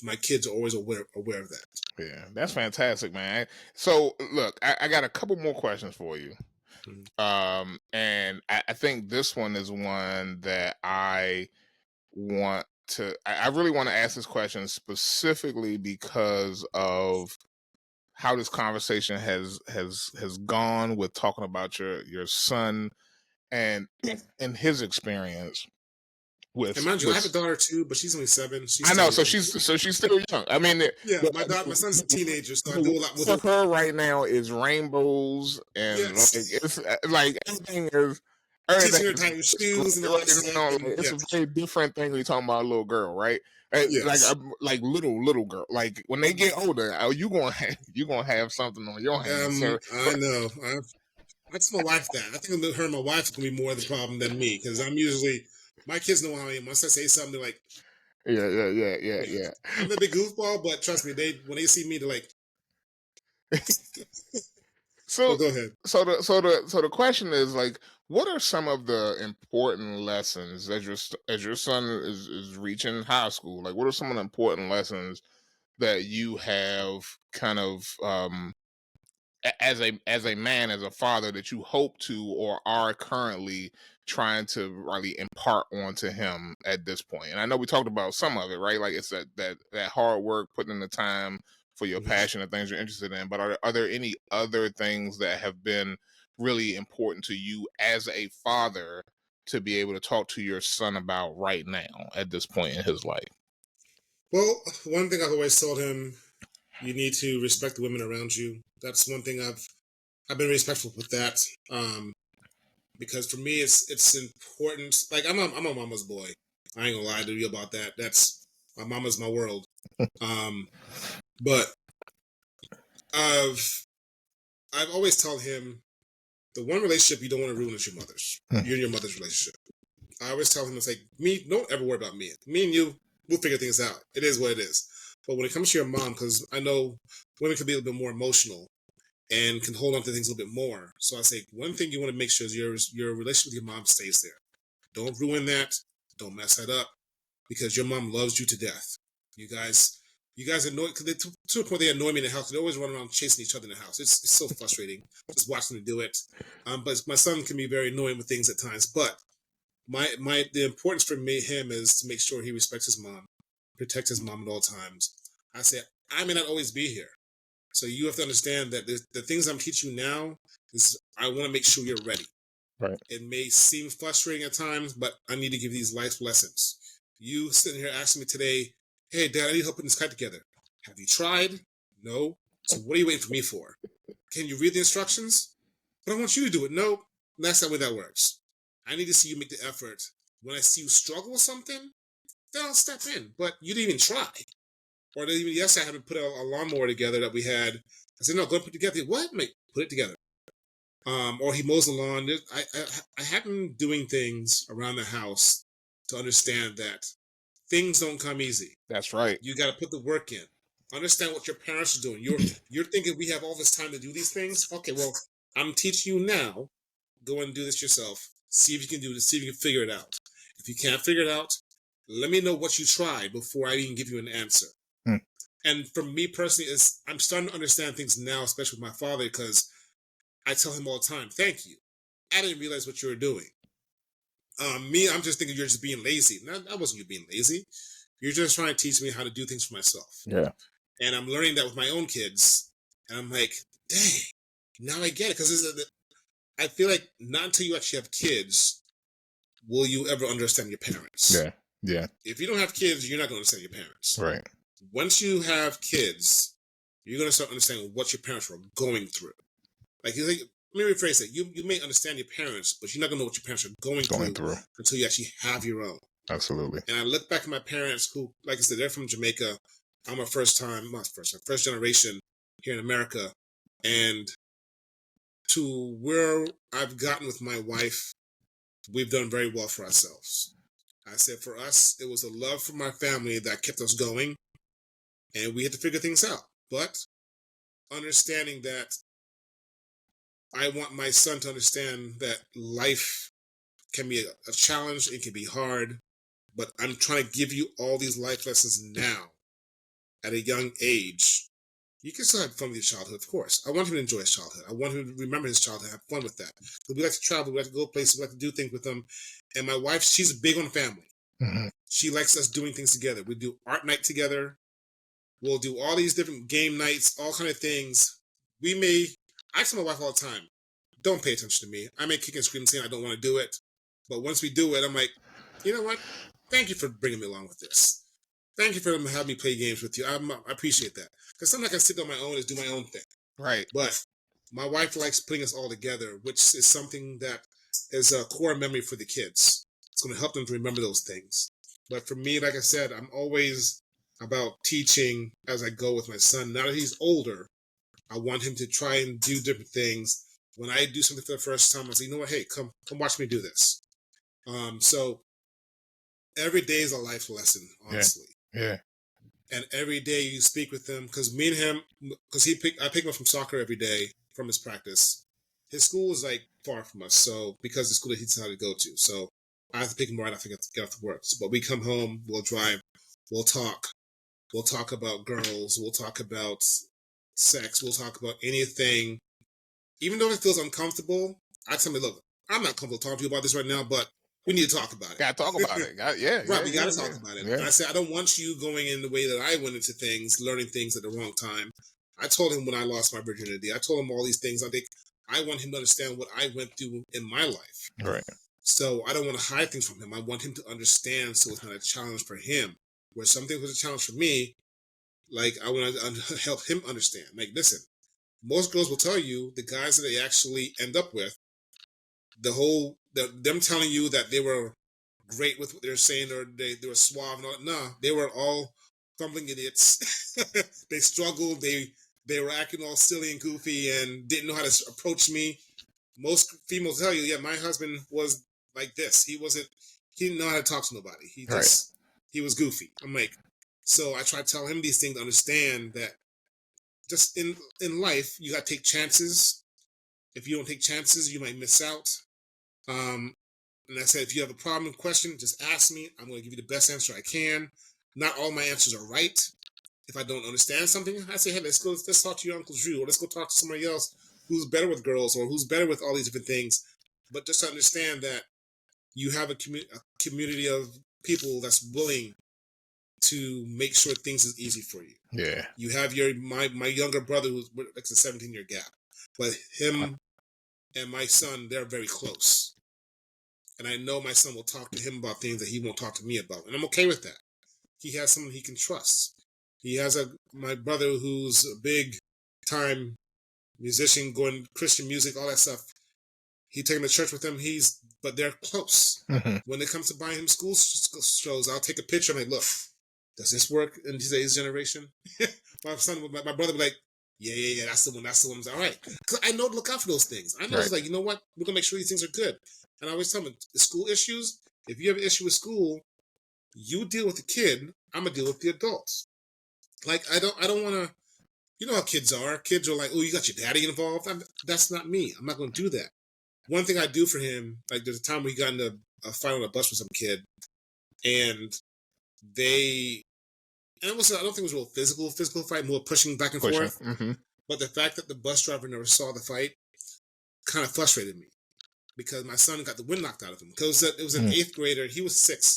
my kids are always aware of that. Yeah, that's fantastic, man. So look, I got a couple more questions for you. Mm-hmm. And I think this one is one that I really want to ask this question specifically because of how this conversation has gone with talking about your son and his experience with. And mind you, I have a daughter too, but she's only 7. I know, so she's still young. I mean, yeah, my son's a teenager, so I do a lot with for her right now is rainbows and yes. it's like everything is. Teaching her type of shoes and all that stuff. It's a very different thing when you're talking about a little girl, right? Yes. Like little girl. Like when they get older, you gonna have something on your hands. I know. I tell my wife that. I think her and my wife can be more of the problem than me because I'm usually my kids know how I am. Once I say something, they're like, Yeah. I'm a big goofball, but trust me, when they see me, they're like. So go ahead. So the question is like, what are some of the important lessons as your son is reaching high school? Like, what are some of the important lessons that you have kind of as a man, as a father, that you hope to or are currently trying to really impart onto him at this point? And I know we talked about some of it, right? Like it's that hard work, putting in the time for your passion and things you're interested in. But are there any other things that have been really important to you as a father to be able to talk to your son about right now at this point in his life? Well, one thing I've always told him, you need to respect the women around you. That's one thing I've been respectful with that. Because for me, it's important. Like I'm a mama's boy. I ain't gonna lie to you about that. That's my mama's my world. But I've always told him the one relationship you don't want to ruin is your mother's. You and your mother's relationship. I always tell him, it's like, me, don't ever worry about me. Me and you, we'll figure things out. It is what it is. But when it comes to your mom, because I know women can be a little bit more emotional and can hold on to things a little bit more. So I say, one thing you want to make sure is your relationship with your mom stays there. Don't ruin that. Don't mess that up, because your mom loves you to death. You guys annoy, because to a point they annoy me in the house. They always run around chasing each other in the house. It's so frustrating just watching them do it. But my son can be very annoying with things at times. But the importance for him is to make sure he respects his mom, protect his mom at all times. I say, I may not always be here, so you have to understand that the things I'm teaching you now is I want to make sure you're ready. Right. It may seem frustrating at times, but I need to give these life lessons. You sitting here asking me today, hey, Dad, I need help putting this kite together. Have you tried? No. So what are you waiting for me for? Can you read the instructions? But I want you to do it. No, that's not the way that works. I need to see you make the effort. When I see you struggle with something, then I'll step in. But you didn't even try. Or even yesterday, I had to put a lawnmower together that we had. I said, no, go and put it together. What? Mate, put it together. Or he mows the lawn. I have him doing things around the house to understand that things don't come easy. That's right. You got to put the work in. Understand what your parents are doing. You're thinking we have all this time to do these things. Okay, well, I'm teaching you now. Go and do this yourself. See if you can do this. See if you can figure it out. If you can't figure it out, let me know what you tried before I even give you an answer. And for me personally, I'm starting to understand things now, especially with my father, because I tell him all the time, thank you. I didn't realize what you were doing. I'm just thinking you're just being lazy. No, that wasn't you being lazy. You're just trying to teach me how to do things for myself. Yeah. And I'm learning that with my own kids. And I'm like, dang, now I get it. Because I feel like not until you actually have kids will you ever understand your parents. Yeah. Yeah. If you don't have kids, you're not going to understand your parents. Right. Once you have kids, you're going to start understanding what your parents were going through. Like, let me rephrase it. You may understand your parents, but you're not going to know what your parents are going through until you actually have your own. Absolutely. And I look back at my parents who, like I said, they're from Jamaica. I'm first generation here in America. And to where I've gotten with my wife, we've done very well for ourselves. I said for us, it was a love for my family that kept us going. And we had to figure things out. But understanding that I want my son to understand that life can be a challenge, it can be hard, but I'm trying to give you all these life lessons now at a young age. You can still have fun with your childhood, of course. I want him to enjoy his childhood. I want him to remember his childhood, have fun with that. But we like to travel, we like to go places, we like to do things with them. And my wife, she's big on family. Mm-hmm. She likes us doing things together. We do art night together. We'll do all these different game nights, all kind of things. I tell my wife all the time, don't pay attention to me. I may kick and scream saying I don't want to do it. But once we do it, I'm like, you know what? Thank you for bringing me along with this. Thank you for having me play games with you. I appreciate that. Because sometimes I can sit on my own and do my own thing. Right. But my wife likes putting us all together, which is something that is a core memory for the kids. It's going to help them to remember those things. But for me, like I said, I'm always about teaching as I go with my son. Now that he's older, I want him to try and do different things. When I do something for the first time, I say, you know what? Hey, come watch me do this. So every day is a life lesson, honestly. Yeah. And every day you speak with him, because me and him, because I pick him up from soccer every day from his practice. His school is like far from us, so because the school that he decided to go to, so I have to pick him right after I get off to work. But we come home, we'll drive, we'll talk about girls, we'll talk about sex, we'll talk about anything. Even though it feels uncomfortable, I tell him, look, I'm not comfortable talking to you about this right now, but we need to talk about it. Gotta talk about it. We gotta talk about it. Yeah. And I said, I don't want you going in the way that I went into things, learning things at the wrong time. I told him when I lost my virginity. I told him all these things. I think I want him to understand what I went through in my life. Right. So I don't want to hide things from him. I want him to understand, so it's not a challenge for him. Where something was a challenge for me, like I want to help him understand. Like, listen, most girls will tell you the guys that they actually end up with, them telling you that they were great with what they're saying or they were suave and all. No, they were all fumbling idiots. They struggled. They were acting all silly and goofy and didn't know how to approach me. most females tell you, yeah, my husband was like this. He didn't know how to talk to nobody. Right. He was goofy. I'm like, so I try to tell him these things to understand that just in life, you got to take chances. If you don't take chances, you might miss out. And I said, if you have a problem, question, just ask me. I'm going to give you the best answer I can. Not all my answers are right. If I don't understand something, I say, hey, let's talk to your Uncle Drew, or let's go talk to somebody else who's better with girls, or who's better with all these different things. But just to understand that you have a community of people that's willing to make sure things is easy for you. Yeah. You have my younger brother who's like a 17-year gap, but him and my son, they're very close. And I know my son will talk to him about things that he won't talk to me about. And I'm okay with that. He has someone he can trust. He has my brother who's a big time musician, going Christian music, all that stuff. He take him to church with him. But they're close. Mm-hmm. When it comes to buying him school shows, I'll take a picture. I'm like, look, does this work in today's generation? my brother be like, yeah, that's the one. I'm like, all right. Because I know to look out for those things. I know it's like, you know what? We're going to make sure these things are good. And I always tell them, the school issues, if you have an issue with school, you deal with the kid. I'm going to deal with the adults. Like, I don't want to, you know how kids are. Kids are like, oh, you got your daddy involved. That's not me. I'm not going to do that. One thing I do for him, like there's a time where he got into a fight on a bus with some kid, and I don't think it was a real physical fight, more pushing back and forth. Mm-hmm. But the fact that the bus driver never saw the fight kind of frustrated me, because my son got the wind knocked out of him. Because it was an eighth grader. He was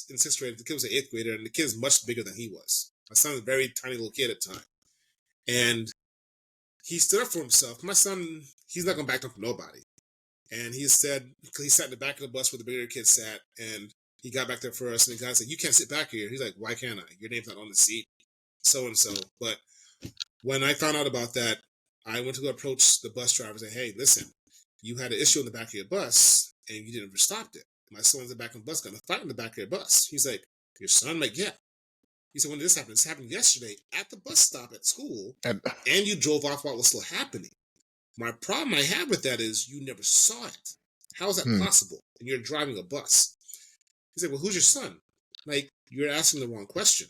in sixth grade. The kid was an eighth grader, and the kid is much bigger than he was. My son was a very tiny little kid at the time. And he stood up for himself. My son, he's not going to back up for nobody. And he said, because he sat in the back of the bus where the bigger kid sat, and he got back there for us, and the guy said, you can't sit back here. He's like, why can't I? Your name's not on the seat, so-and-so. But when I found out about that, I went to go approach the bus driver and say, hey, listen, you had an issue in the back of your bus, and you didn't stop it. My son was in the back of the bus, got in a fight in the back of your bus. He's like, your son? I'm like, yeah. He said, when did this happen? This happened yesterday at the bus stop at school, and you drove off while it was still happening. My problem I have with that is you never saw it. How is that possible? And you're driving a bus. He said, well, who's your son? Like, you're asking the wrong question.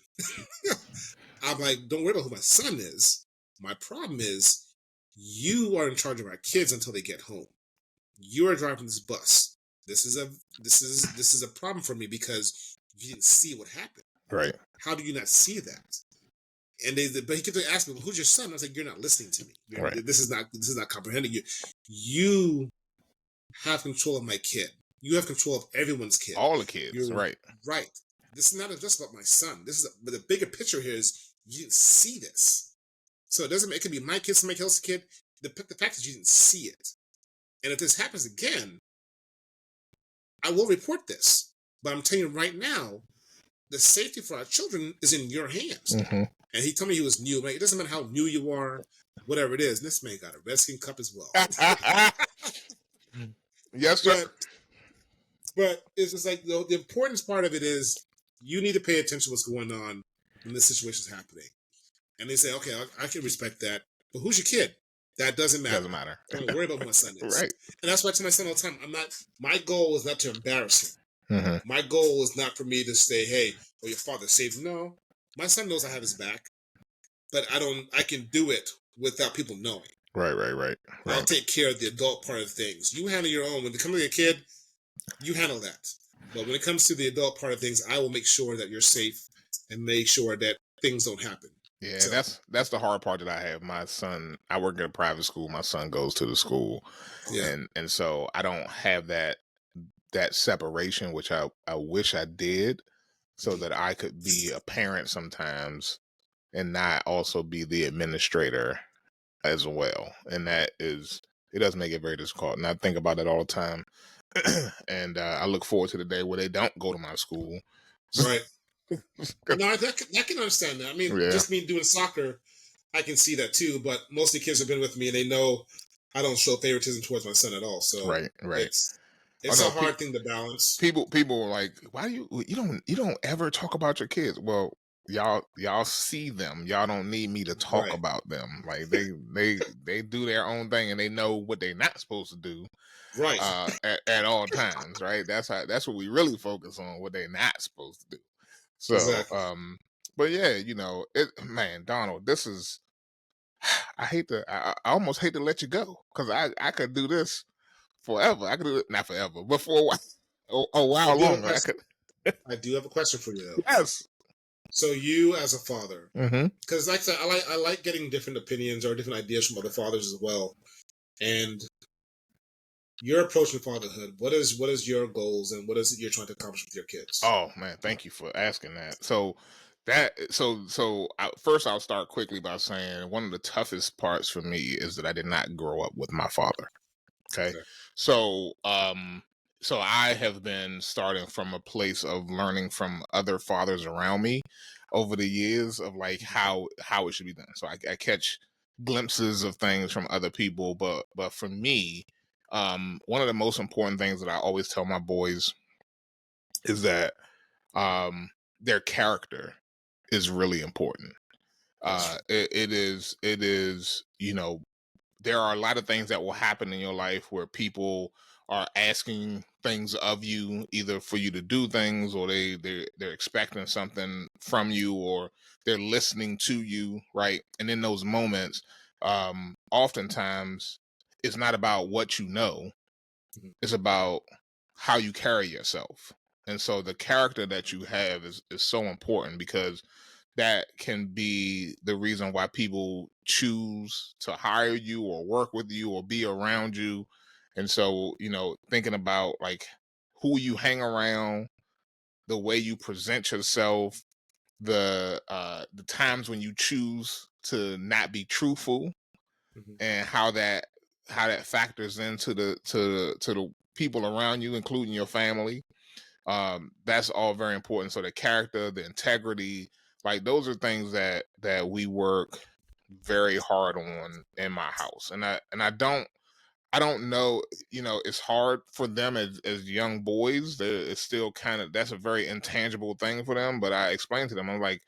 I'm like, don't worry about who my son is. My problem is you are in charge of our kids until they get home. You are driving this bus. This is a problem for me because you didn't see what happened. Right. How do you not see that? And but he kept asking me, well, who's your son? I was like, you're not listening to me. Right. This is not comprehending you. You have control of my kid. You have control of everyone's kid. All the kids, right. Right. This is not just about my son. But the bigger picture here is you didn't see this. So it could be my kid, somebody else's kid. The fact is you didn't see it. And if this happens again, I will report this. But I'm telling you right now, the safety for our children is in your hands. Mm-hmm. And he told me he was new. Man, it doesn't matter how new you are, whatever it is. And this man got a Redskin cup as well. Yes, sir. But it's just like the importance part of it is you need to pay attention to what's going on when this situation is happening. And they say, okay, I can respect that. But who's your kid? That doesn't matter. Doesn't matter. Don't worry about who my son is. Right. And that's why I tell my son all the time, my goal is not to embarrass him. Mm-hmm. My goal is not for me to say, hey, well, your father saved. No. My son knows I have his back. But I can do it without people knowing. Right. I'll take care of the adult part of things. You handle your own. When it comes to your kid, you handle that. But when it comes to the adult part of things, I will make sure that you're safe and make sure that things don't happen. Yeah, so, that's the hard part that I have. My son, I work at a private school. My son goes to the school. Yeah. And so I don't have that separation, which I wish I did, so that I could be a parent sometimes and not also be the administrator as well. And it does make it very difficult. And I think about it all the time. And I look forward to the day where they don't go to my school. Right. No, I can understand that. I mean, just me doing soccer, I can see that too. But most of the kids have been with me, and they know I don't show favoritism towards my son at all. So right. It's a hard thing to balance. People are like, why do you don't ever talk about your kids? Well, y'all see them. Y'all don't need me to talk Right. about them. Like they do their own thing and they know what they're not supposed to do Right. at all times, right? That's what we really focus on, what they're not supposed to do. So, Exactly. but yeah, man, Donald, this is I almost hate to let you go because I could do this forever. I could do it not forever, but for a while, a I while do have a longer. I question. could. I do have a question for you though. Yes. So you, as a father, Mm-hmm. because like I said, I like getting different opinions or different ideas from other fathers as well. And your approach to fatherhood, what is your goals and what is it you're trying to accomplish with your kids? Oh man, thank you for asking that. First I'll start quickly by saying one of the toughest parts for me is that I did not grow up with my father. Okay. Okay. So so I have been starting from a place of learning from other fathers around me over the years of like how it should be done. So I catch glimpses of things from other people, but for me, one of the most important things that I always tell my boys is that um their character is really important. That's true. It is there are a lot of things that will happen in your life where people are asking things of you, either for you to do things or they're expecting something from you, or they're listening to you, right? And in those moments, oftentimes it's not about what you know, Mhm. it's about how you carry yourself. And so the character that you have is so important because that can be the reason why people choose to hire you or work with you or be around you. And so, thinking about like who you hang around, the way you present yourself, the times when you choose to not be truthful, Mhm. and how that factors into the people around you, including your family. That's all very important. So the character, the integrity, like those are things that we work very hard on in my house. And I don't know, it's hard for them as young boys. It's still kind of, that's a very intangible thing for them. But I explained to them, I'm like,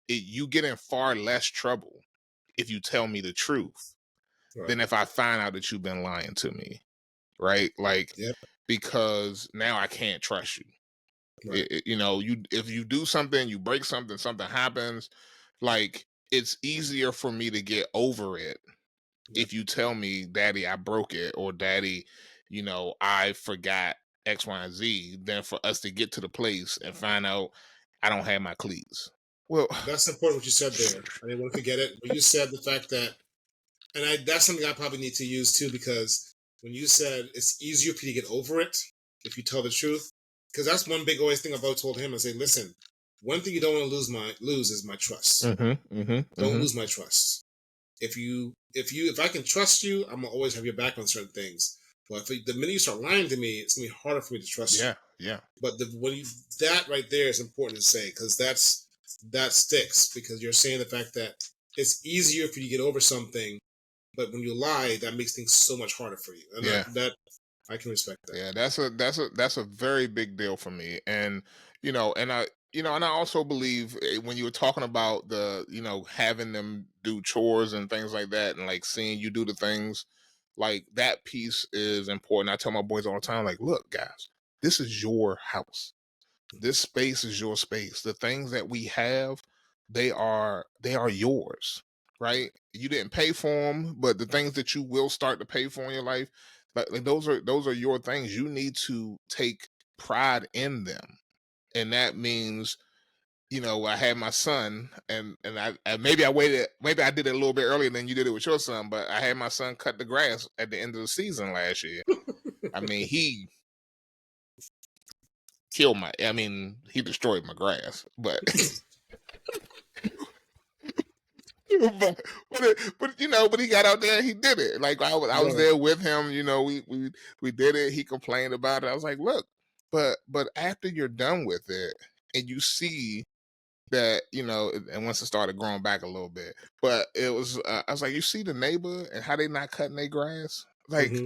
you get in far less trouble if you tell me the truth Right. than if I find out that you've been lying to me, right? Like, Yep. because now I can't trust you. Right. You if you do something, you break something, something happens, like it's easier for me to get over it Right. if you tell me, Daddy, I broke it, or Daddy, I forgot X, Y, and Z, than for us to get to the place and find out I don't have my cleats. Well, That's important what you said there. I didn't want to forget it. But you said the fact that, and that's something I probably need to use too, because when you said it's easier for you to get over it if you tell the truth, because that's one big always thing I've always told him. I say, listen, one thing you don't want to lose is my trust. Don't lose my trust. If I can trust you, I'm gonna always have your back on certain things. But the minute you start lying to me, it's gonna be harder for me to trust you. Yeah, yeah, But that right there is important to say, because that sticks, because you're saying the fact that it's easier for you to get over something, but when you lie, that makes things so much harder for you, and yeah. that I can respect that. Yeah, that's a very big deal for me. And and I also believe, when you were talking about the having them do chores and things like that, and like seeing you do the things, like that piece is important. I tell my boys all the time, like, look, guys, this is your house. This space is your space. The things that we have, they are yours, right? You didn't pay for them, but the things that you will start to pay for in your life, like those are your things. You need to take pride in them, and that means, I had my son, and maybe I did it a little bit earlier than you did it with your son, but I had my son cut the grass at the end of the season last year. I mean, he destroyed my grass, but but he got out there and he did it. Like I was Right. there with him. We did it. He complained about it. I was like, look, but after you're done with it and you see that, and once it started growing back a little bit, but it was, I was like, you see the neighbor and how they not cutting their grass. Like, Hmm.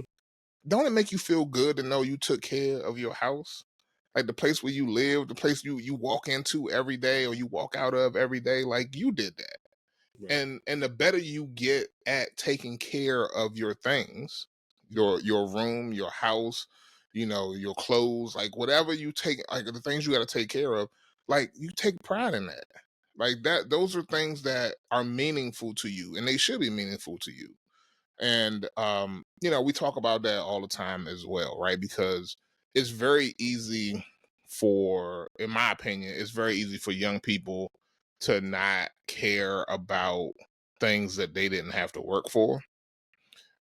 don't it make you feel good to know you took care of your house? like the place where you live, the place you walk into every day or you walk out of every day, like you did that. Right. And the better you get at taking care of your things, your room, your house, your clothes, like whatever you take, like the things you got to take care of, like you take pride in that. Like that, those are things that are meaningful to you, and they should be meaningful to you. And we talk about that all the time as well, right? Because it's very easy in my opinion, it's very easy for young people to not care about things that they didn't have to work for.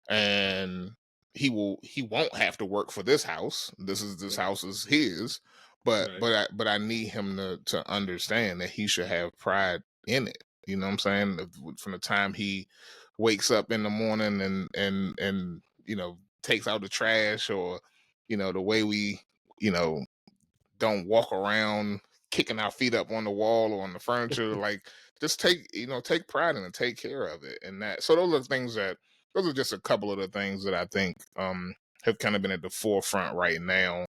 And he won't have to work for this house. This Right. house is his. But Right. I need him to understand that he should have pride in it. You know what I'm saying? From the time he wakes up in the morning and takes out the trash, or the way we you know don't walk around kicking our feet up on the wall or on the furniture. Like, just take pride in it, take care of it. And that, so those are just a couple of the things that I think have kind of been at the forefront right now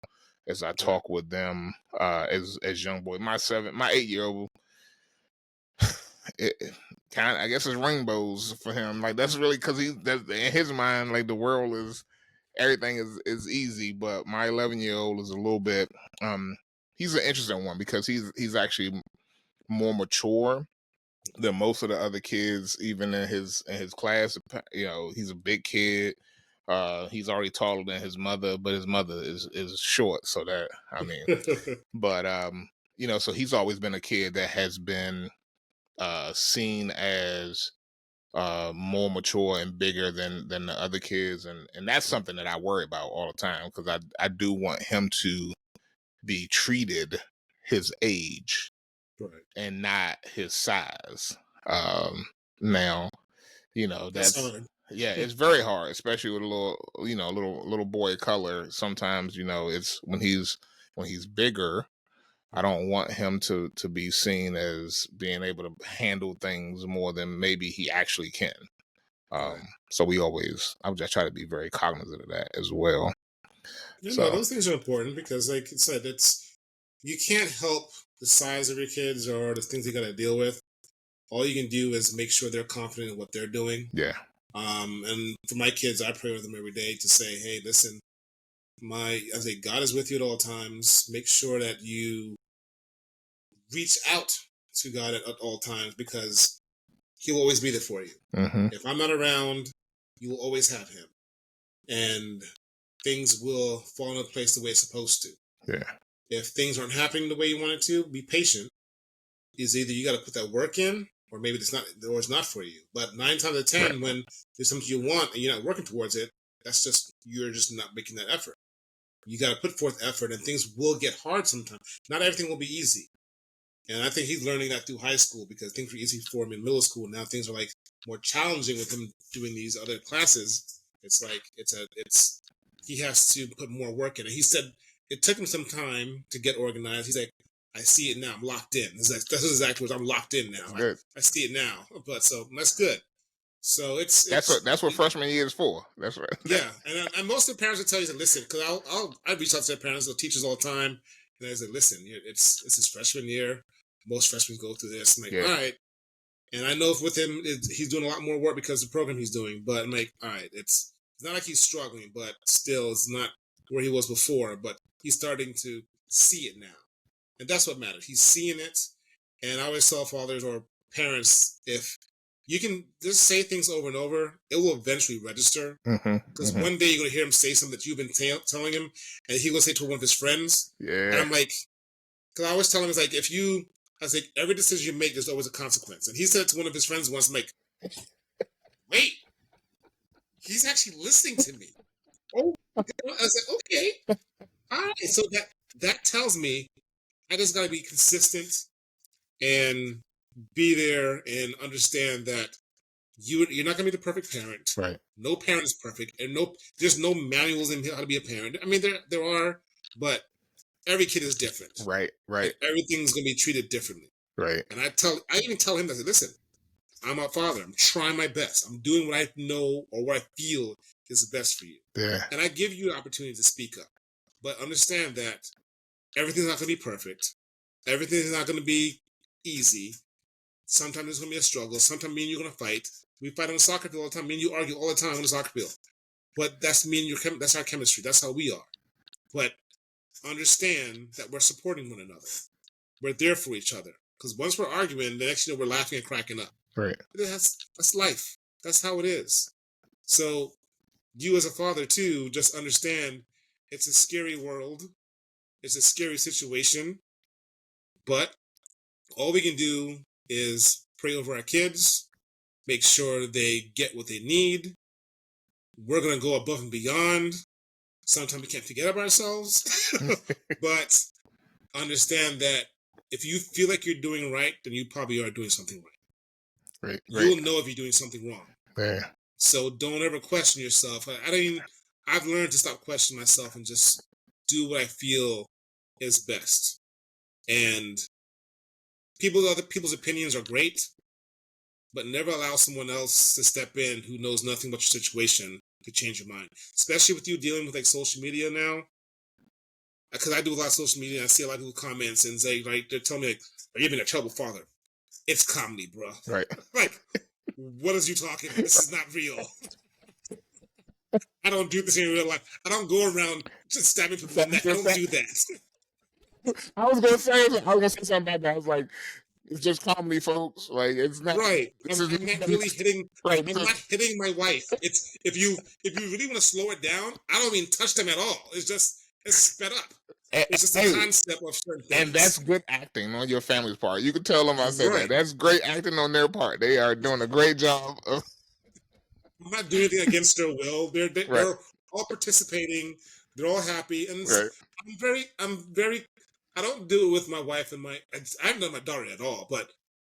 as I Right. talk with them as young boy. My 8-year old, it kind of, I guess it's rainbows for him. Like, that's really because in his mind, like, the world is, everything is easy. But my 11-year-old is a little bit he's an interesting one because he's actually more mature than most of the other kids, even in his class. He's a big kid. He's already taller than his mother, but his mother is short, so that, I mean, but so he's always been a kid that has been seen as more mature and bigger than the other kids, and that's something that I worry about all the time, because I do want him to be treated his age Right. and not his size. Now, That's that's, hard. yeah, it's very hard, especially with a little boy color. Sometimes, it's when he's bigger. I don't want him to be seen as being able to handle things more than maybe he actually can. Right. So I just try to be very cognizant of that as well. So Those things are important because, like I said, you can't help the size of your kids or the things you got to deal with. All you can do is make sure they're confident in what they're doing. yeah, And for my kids, I pray with them every day to say, "Hey, listen, I say God is with you at all times. Make sure that you reach out to God at all times because He will always be there for you. hmm, If I'm not around, you will always have Him, and things will fall into place the way it's supposed to. yeah, If things aren't happening the way you want it to, be patient. Is either you got to put that work in, or maybe it's not for you. But 9 times out of right, 10, when there's something you want and you're not working towards it, you're just not making that effort. You got to put forth effort, and things will get hard sometimes. Not everything will be easy, and I think he's learning that through high school because things were easy for him in middle school. Now things are like more challenging with him doing these other classes. It's like he has to put more work in it. He said it took him some time to get organized. He's like, I see it now. I'm locked in. That's exactly what I'm locked in now. good. I see it now. But so that's good. So That's what freshman year is for. That's right. yeah, and most of the parents will tell you to listen because I reach out to their parents, the teachers all the time, and I say, listen, it's his freshman year. Most freshmen go through this. I'm like, Yeah, all right, and I know if with him he's doing a lot more work because of the program he's doing. But I'm like, all right, it's not like he's struggling, but still, it's not where he was before. But he's starting to see it now, and that's what matters. He's seeing it, and I always tell fathers or parents if you can just say things over and over, it will eventually register hmm, because hmm, one day you're going to hear him say something that you've been telling him, and he will say to one of his friends. And yeah, I'm like, because I always tell him, it's like, I was like, every decision you make, there's always a consequence. And he said it to one of his friends once, I'm like, wait, he's actually listening to me. Oh, I was like, okay, all right. So that tells me I just got to be consistent and be there and understand that you're not going to be the perfect parent. right, No parent is perfect, and there's no manuals in how to be a parent. I mean, there are, but every kid is different, right, and right, everything's going to be treated differently. right. And I even tell him that, listen, I'm a father. I'm trying my best. I'm doing what I know or what I feel is the best for you, Yeah, and I give you the opportunity to speak up. But understand that everything's not going to be perfect. Everything's not going to be easy. Sometimes there's going to be a struggle. Sometimes me and you're going to fight. We fight on the soccer field all the time. Me and you argue all the time on the soccer field. But that's me and your that's our chemistry. That's how we are. But understand that we're supporting one another. We're there for each other. Because once we're arguing, the next thing you know, we're laughing and cracking up. Right. That's life. That's how it is. So you as a father too, just understand it's a scary world. It's a scary situation. But all we can do is pray over our kids, make sure they get what they need. We're going to go above and beyond. Sometimes we can't forget about ourselves. But understand that if you feel like you're doing right, then you probably are doing something right. Right. You'll know if you're doing something wrong. Yeah. So don't ever question yourself. I've learned to stop questioning myself and just do what I feel is best. And other people's opinions are great, but never allow someone else to step in who knows nothing about your situation to change your mind. Especially with you dealing with like social media now. Because I do a lot of social media and I see a lot of people comments and say, like, they're telling me, like, are you being a terrible father? It's comedy, bro. Right. Like, what is you talking? This is not real. I don't do this in real life. I don't go around just stabbing people in the neck. I don't do that. I was gonna say something about that. I was like, it's just comedy, folks. Like, it's not right. I'm not really hitting. Right. I'm not hitting my wife. It's if you really want to slow it down, I don't mean touch them at all. It's sped up. It's just a concept of certain things. And that's good acting on your family's part. You can tell them I said that. That's great acting on their part. They are doing a great job of. I'm not doing anything against their will. They're all participating. They're all happy, and I'm very. I don't do it with my wife and I haven't done my daughter at all, but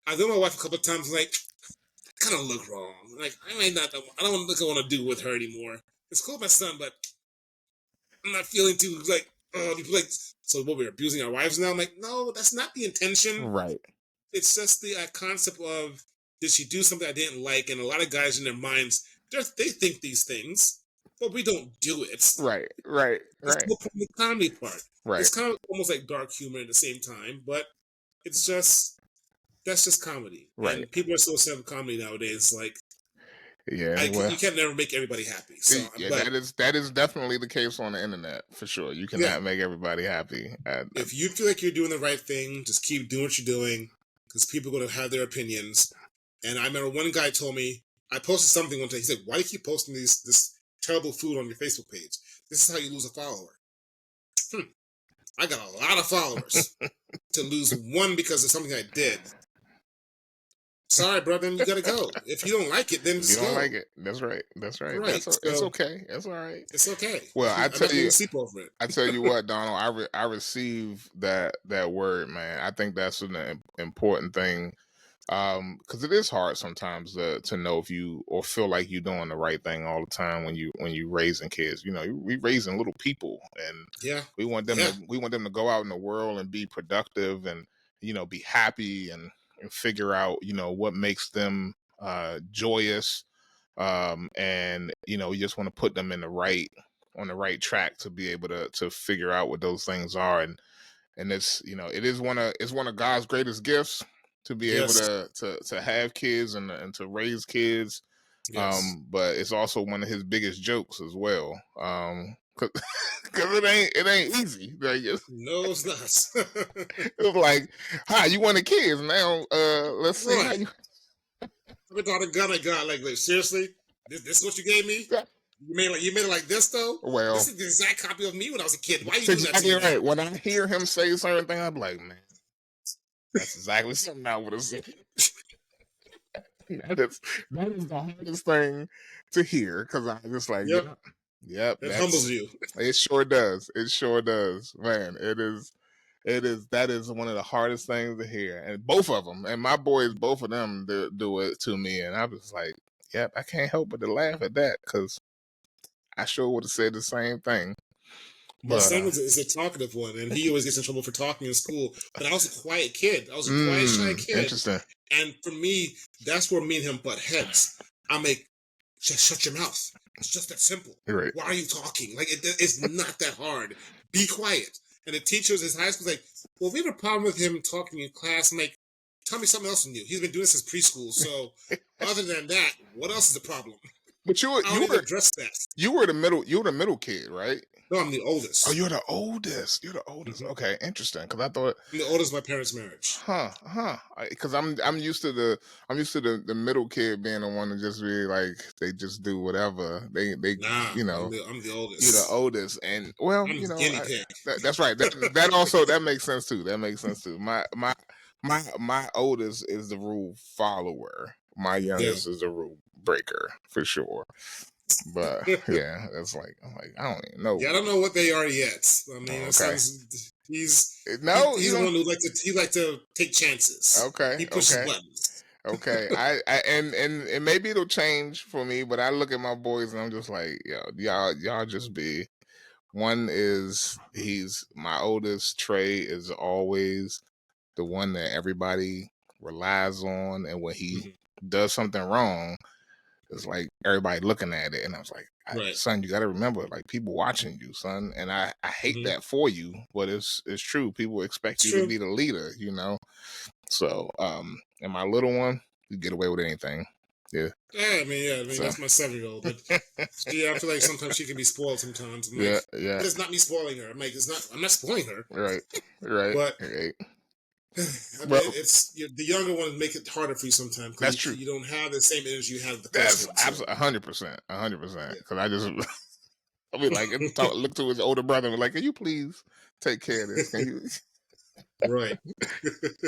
I done my wife a couple of times. Like, kind of look wrong. Like, I don't look. I want to do with her anymore. It's cool with my son, but I'm not feeling too like. So what, we're abusing our wives now? I'm like, no, that's not the intention. Right. It's just the concept of, did she do something I didn't like? And a lot of guys in their minds, they think these things, but we don't do it. Right. That's the comedy part. Right. It's kind of almost like dark humor at the same time, but that's just comedy. Right. And people are so sad of comedy nowadays. Like, yeah, you can never make everybody happy. So, yeah, that is definitely the case on the internet for sure. You cannot make everybody happy. If you feel like you're doing the right thing, just keep doing what you're doing, because people are going to have their opinions. And I remember one guy told me, I posted something one day. He said, "Why do you keep posting this terrible food on your Facebook page? This is how you lose a follower." I got a lot of followers to lose one because of something I did. Sorry, brother, you gotta go. If you don't like it, then just go. You don't like it. That's right. Right. It's okay. It's all right. It's okay. Well, I tell you, sleep over it. I tell you what, Donald, I receive that word, man. I think that's an important thing, because it is hard sometimes to know if you or feel like you're doing the right thing all the time when you raising kids. You know, we raising little people, and we want them to go out in the world and be productive and be happy and figure out what makes them joyous, and we just want to put them on the right track to be able to figure out what those things are, and it's it's one of God's greatest gifts to be able to have kids and to raise kids. But it's also one of his biggest jokes as well, because it ain't easy. Like, no, it's not. It's like, hi, you wanted kids, now let's see how you. Look at all the gun I got. Like seriously, this is what you gave me? You made it like this though? Well, this is the exact copy of me when I was a kid. Why are you doing that exactly to me? Right. When I hear him say certain things, I'm like, man, that's exactly something I would have said. That is the hardest thing to hear, because I'm just like, yep, it humbles you. It sure does. It sure does, man. It is. That is one of the hardest things to hear, and both of them, and my boys, both of them do it to me, and I was like, yep, I can't help but to laugh at that, because I sure would have said the same thing. My son is a talkative one, and he always gets in trouble for talking in school. But I was a quiet kid. I was a quiet, shy kid. Interesting. And for me, that's where me and him butt heads. I'm like, just shut your mouth. It's just that simple. Right. Why are you talking? Like, it's not that hard. Be quiet. And the teachers, his high school's like, well, we have a problem with him talking in class. I'm like, tell me something else new. He's been doing this since preschool. So other than that, what else is the problem? But I don't even address that. you were the middle kid, right? No, I'm the Oh, oldest. you're the oldest. You're the oldest. Mm-hmm. Okay, interesting. Because I thought, I'm the oldest of my parents' marriage. Because I'm used to the middle kid being the one to just be like they just do whatever they Nah, you know. I'm the You're the oldest. oldest, and well, I'm you the know, guinea pig. that's right. That also that makes sense too. That makes sense too. My oldest is the rule follower. My Yeah. youngest is the rule breaker for sure. But yeah, it's like I'm like I don't even know. Yeah, I don't know what they are yet. I mean, Oh, my okay. son's he's No, the one who like to take chances. Okay, He pushes okay. buttons. Okay, I and maybe it'll change for me, but I look at my boys and I'm just like, yo, y'all just be. One is he's my oldest. Trey is always the one that everybody relies on, and when he Mhm. does something wrong, it's like everybody looking at it, and I was like, Right. son, you got to remember, like people watching you, son, and I hate Mhm. that for you, but it's true. People expect It's you to true. be the leader, you know. So, and my little one, you get away with anything. Yeah. Yeah, I mean So, that's my 7-year-old, but yeah, I feel like sometimes she can be spoiled. Sometimes I'm like, yeah, yeah. but it's not me spoiling her. I'm like, I'm not spoiling her. Right, right, But right. I mean, Well, it's the younger ones make it harder for you sometimes that's because true. you don't have the same energy you have with the first That's one. So absolutely 100%, 100%. yeah. Because I just, I mean, like, look to his older brother and be like, can you please take care of this? Can you? Right.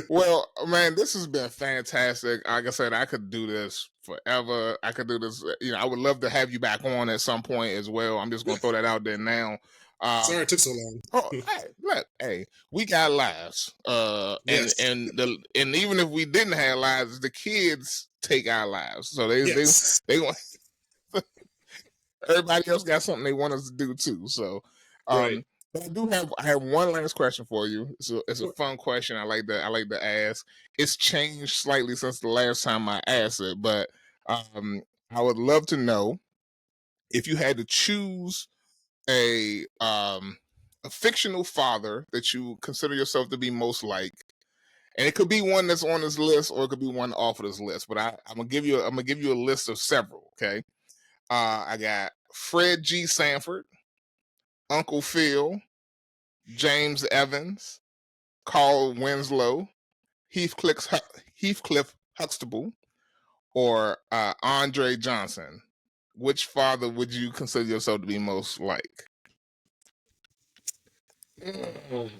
Well, man, this has been fantastic. Like I said, I could do this forever. I could do this. You know, I would love to have you back on at some point as well. I'm just going to throw that out there now. Sorry it took so long. Oh, hey, look, hey, we got lives. Yes. And even if we didn't have lives, the kids take our lives. So Yes. they want everybody else got something they want us to do too. So, Right. but I have one last question for you. It's a fun question. I like to ask. It's changed slightly since the last time I asked it, but I would love to know if you had to choose a fictional father that you consider yourself to be most like, and it could be one that's on this list or it could be one off of this list. But I'm gonna give you a list of several. Okay, I got Fred G. Sanford, Uncle Phil, James Evans, Carl Winslow, Heathcliff Huxtable, or Andre Johnson. Which father would you consider yourself to be most like? I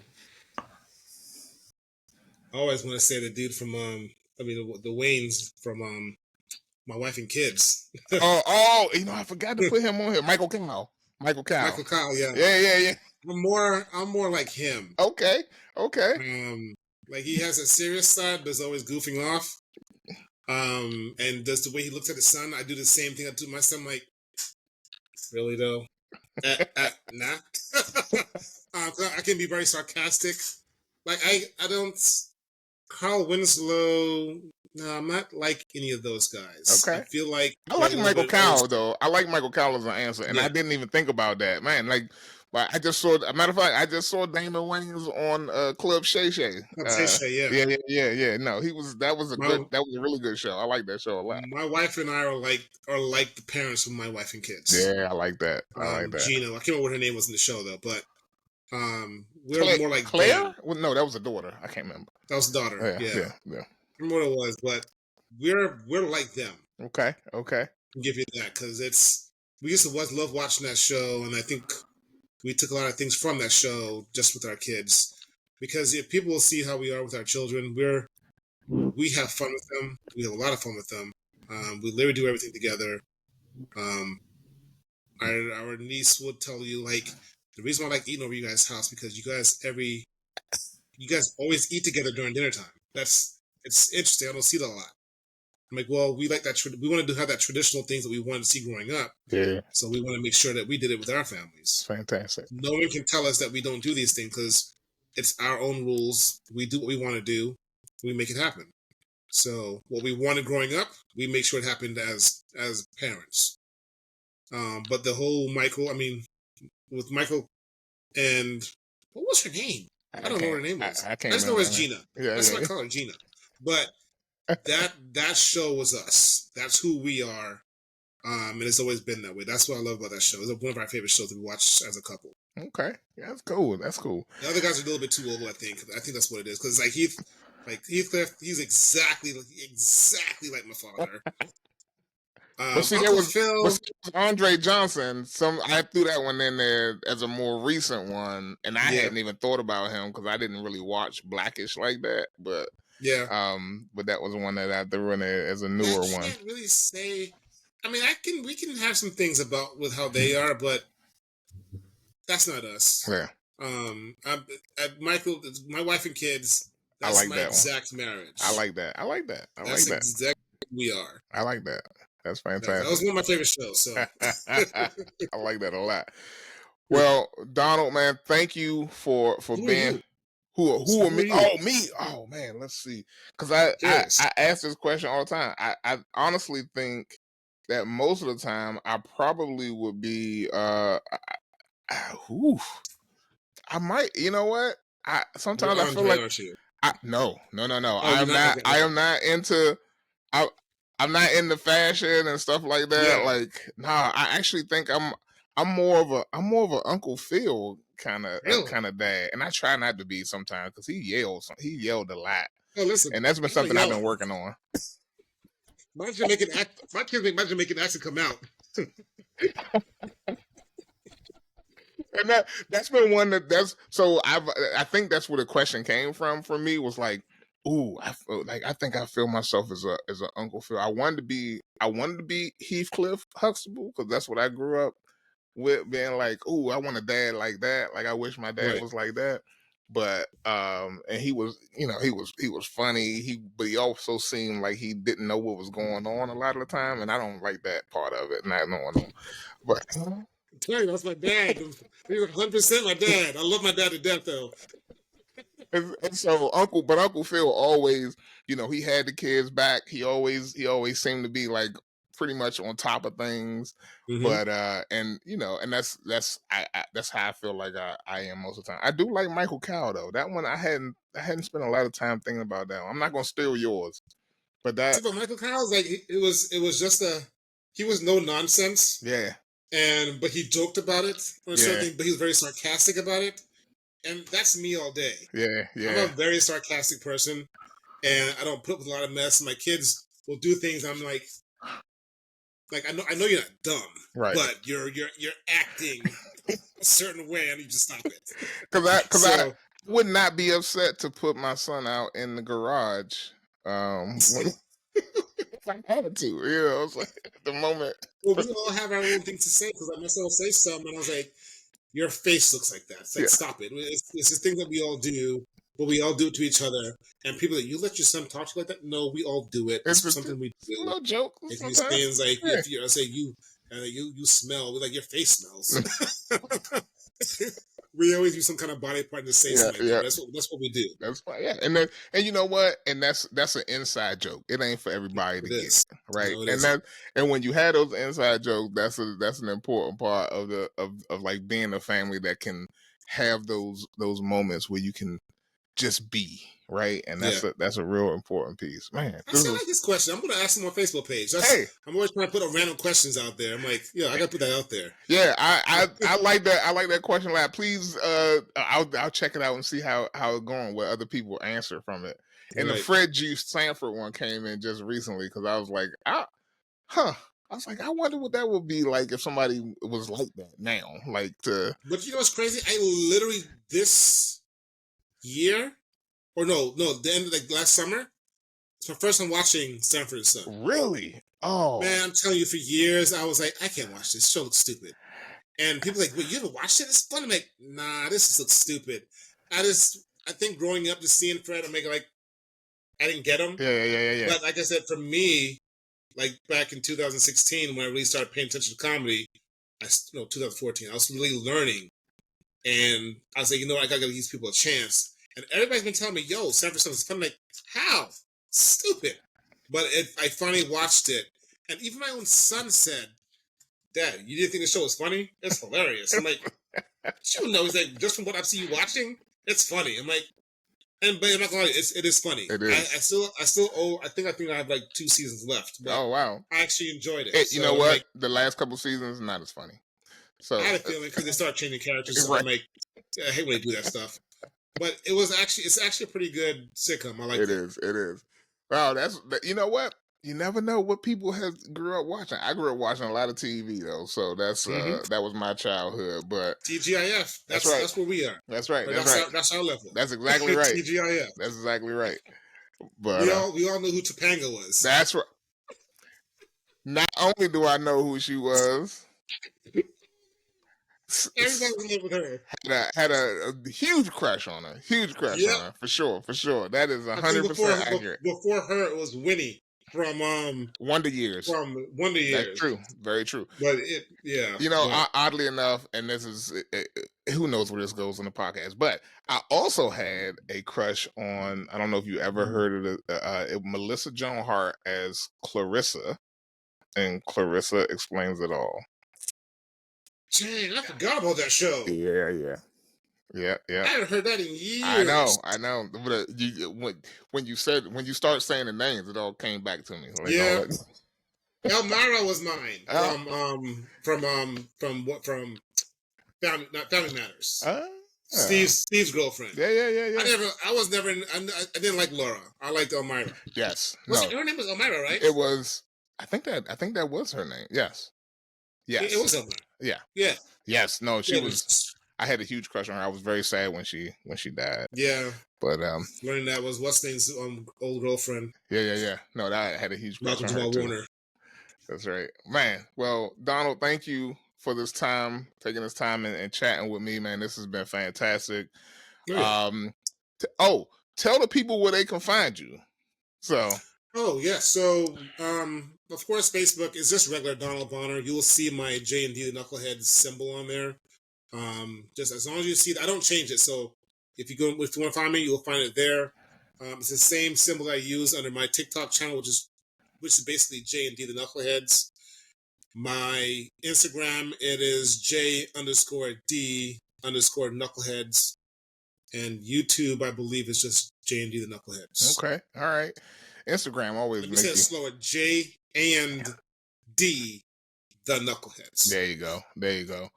always want to say the dude from I mean the Waynes from My Wife and Kids. You know, I forgot to put him on here. Michael Kyle. Michael Kyle. Michael Kyle, yeah. Yeah. I'm more like him. Okay. Like he has a serious side, but is always goofing off. And does the way he looks at his son, I do the same thing I do my son. Like, really though? Nah. I can be very sarcastic. Like I don't. Carl Winslow. No, I'm not like any of those guys. Okay. I feel like I like Michael bit old. Kyle though. I like Michael Kyle as an answer, and Yeah. I didn't even think about that, man. Like, but I just saw. A matter of fact, I just saw Damon Wayans on Club Shay Shay. Yeah. Yeah. No, that was a really good show. I like that show a lot. My wife and I are like the parents of My Wife and Kids. Yeah, I like that. I like that. Gina, I can't remember what her name was in the show though, but we're more like Claire. them. Well, no, that was a daughter. I can't remember. That was the daughter. Yeah. Yeah. I remember what it was, but we're like them. Okay. I'll give you that because we used to love watching that show, and I think we took a lot of things from that show just with our kids. Because if people will see how we are with our children, we have fun with them. We have a lot of fun with them. We literally do everything together. Our niece would tell you like the reason why I like eating over you guys' house because you guys always eat together during dinner time. It's interesting. I don't see that a lot. I'm like, well, we like that. We wanted to have that traditional things that we wanted to see growing up. Yeah. So we want to make sure that we did it with our families. Fantastic. No one can tell us that we don't do these things because it's our own rules. We do what we want to do. We make it happen. So what we wanted growing up, we make sure it happened as parents. But the whole Michael, I mean, with Michael and what was her name? I don't know what her name was. I I can't just know her remember. as Gina. Yeah, That's what I call her, Gina. But that show was us. That's who we are. And it's always been that way. That's what I love about that show. It's one of our favorite shows that we watch as a couple. Okay, yeah, that's cool. That's cool. The other guys are a little bit too old, I think. I think that's what it is. Because Heathcliff, he's exactly like my father. But see, Uncle Phil, Andre Johnson. I threw that one in there as a more recent one, and I hadn't even thought about him because I didn't really watch Blackish like that. But but that was one that I threw in there as a newer one. I can't really say. I mean, we can have some things with how they are, but that's not us. Yeah. Michael, my wife and kids. That's I like my that exact marriage. I like that. That's exactly who we are. I like that. That's fantastic. That was one of my favorite shows. So I like that a lot. Well, Donald, man, thank you for being. Who are me? Oh, me. Oh man, let's see. Because I ask this question all the time. I honestly think that most of the time I probably would be I might, you know what? Sometimes I feel like no. Oh, I am not into I'm not into fashion and stuff like that. Yeah. Like, nah, I actually think I'm more of a Uncle Phil kind of dad, and I try not to be sometimes because he yelled a lot. Oh, listen, and that's been something I've been working on. My kids make my Jamaican accent come out. And that's been one so I think that's where the question came from for me, was like, ooh, I think I feel myself as a Uncle Phil. I wanted to be Heathcliff Huxtable because that's what I grew up with, being like, ooh, I want a dad like that. Like I wish my dad was like that. But and he was, he was funny. But he also seemed like he didn't know what was going on a lot of the time, and I don't like that part of it, not knowing. But that's my dad. He was 100% my dad. I love my dad to death, though. And so Uncle Phil always, he had the kids back. He always seemed to be like pretty much on top of things. Mm-hmm. But and that's how I feel like I am most of the time. I do like Michael Cow though. That one I hadn't spent a lot of time thinking about that one. I'm not gonna steal yours, but that. But Michael Cow's like it was just he was no nonsense. Yeah. But he joked about it or something. But he was very sarcastic about it. And that's me all day. Yeah. I'm a very sarcastic person, and I don't put up with a lot of mess. My kids will do things. I'm like I know you're not dumb, right? But you're acting a certain way. I need you to stop it. Because I would not be upset to put my son out in the garage. If I had to, it's like at the moment. Well, we all have our own things to say, because I myself say something, and I was like, your face looks like that. It's like, stop it. It's this thing that we all do, but we all do it to each other. And people that, you let your son talk to you like that? No, we all do it. It's something we do. A little joke. If you say things like, you smell, we're like, your face smells. We always use some kind of body part to say something like that. That's what we do. That's why, and you know what? And that's an inside joke. It ain't for everybody to get, right? No, and when you have those inside jokes, that's an important part of of like being a family that can have those moments where you can just be, right? And that's a real important piece, man. I like this question. I'm going to ask them on Facebook page. I'm always trying to put random questions out there. I'm like, I got to put that out there. Yeah, I like that. I like that question a lot. Please, I'll check it out and see how it's going, what other people answer from it. And the Fred G. Sanford one came in just recently, because I was like, I was like, I wonder what that would be like if somebody was like that now, like to. But you know what's crazy? I literally this year, or no, the end of last summer, it's my first time watching Sanford and Son. Really? Oh man, I'm telling you, for years I was like, I can't watch this. Show looks stupid. And people are like, wait, you ever watched it? It's fun. I'm like, nah, this just looks stupid. I think growing up, just seeing Fred, I'm making like, I didn't get him. Yeah. But like I said, for me, like back in 2016, when I really started paying attention to comedy, 2014, I was really learning. And I was like, I gotta give these people a chance. And everybody's been telling me, yo, Sanford Son is fun. I'm like, how? Stupid. But I finally watched it. And even my own son said, Dad, you didn't think the show was funny? It's hilarious. I'm like, You know, he's like, just from what I've seen you watching, it's funny. I'm like, but I'm not gonna lie, it is funny. It I is. still owe. I think I have like 2 seasons left, but Oh wow. I actually enjoyed it. You know So I'm what? like, The last couple seasons not as funny. I So had a feeling because they start changing characters. So right. I'm like, I hate when they do that stuff. But it's actually a pretty good sitcom. I liked It it. is. It is. Wow, you know what? You never know what people have grew up watching. I grew up watching a lot of TV though, so Mm-hmm. that was my childhood. But TGIF. that's right. That's where we are. That's right. Right, That's right. that's our level. That's exactly right. TGIF. That's exactly right. But We all know who Topanga was. that's right. Not only do I know who she was, Everybody was in love with her. had a huge crush on her. Huge crush Yep. on her, for sure, for sure. That is I think 100% accurate. before her it was Winnie Wonder Years. from Wonder That's Years. true. Very true. But it yeah. You know, But oddly enough, and this is who knows where this goes in the podcast, but I also had a crush on. I don't know if you ever heard of Melissa Joan Hart as Clarissa, and Clarissa Explains It All. dang, I forgot about that show. Yeah. I haven't heard that in years. I know. But when you start saying the names, it all came back to me. Like Yeah. all that. Elmira was mine Oh. from not Family Matters. Ah. Steve's girlfriend. Yeah. I didn't like Laura. I liked Elmira. Yes. Her name was Elmira, right? It was. I think that was her name. Yes. Yes. It was Elmira. Yeah. Yeah. Yes. No, she Yeah, was. I had a huge crush on her. I was very sad when she died. Yeah. But learning that was what's name's old girlfriend. Yeah. No, that I had a huge crush Malcolm on her Jamal too. Warner. That's right, man. Well, Donald, thank you for this time, taking this time and chatting with me, man. This has been fantastic. Yeah. Tell the people where they can find you. So. Oh yeah. So of course Facebook is just regular Donald Bonner. You will see my J&D the Knuckleheads symbol on there. Just as long as you see it, I don't change it. So if you want to find me, you'll find it there. It's the same symbol I use under my TikTok channel, which is basically J&D the Knuckleheads. My Instagram, it is J_D_Knuckleheads. And YouTube, I believe, is just J&D the Knuckleheads. Okay. All right. Instagram always makes you slower. J and D the Knuckleheads. There you go.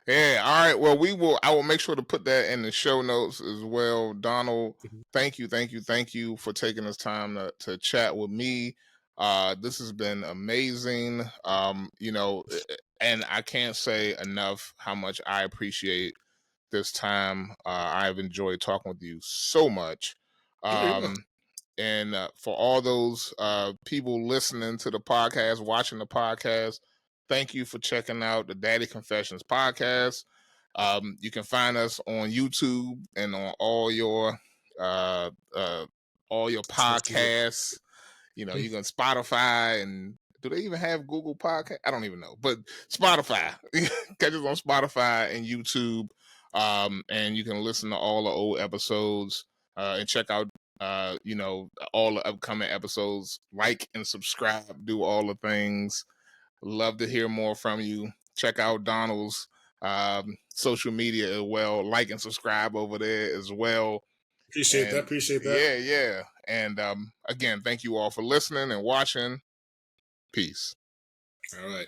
Yeah, all right. Well, I will make sure to put that in the show notes as well. Donald, thank you for taking this time to chat with me. This has been amazing. And I can't say enough how much I appreciate this time. I've enjoyed talking with you so much. And for all those people listening to the podcast, watching the podcast, thank you for checking out the Daddy Confessions podcast. You can find us on YouTube and on all your podcasts. You know, you can Spotify, and do they even have Google Podcast? I don't even know, but Spotify. Catch us on Spotify and YouTube, and you can listen to all the old episodes and check out all the upcoming episodes. Like and subscribe, do all the things. Love to hear more from you. Check out Donald's social media as well. Like and subscribe over there as well. Appreciate that. Yeah. And again, thank you all for listening and watching. Peace. All right.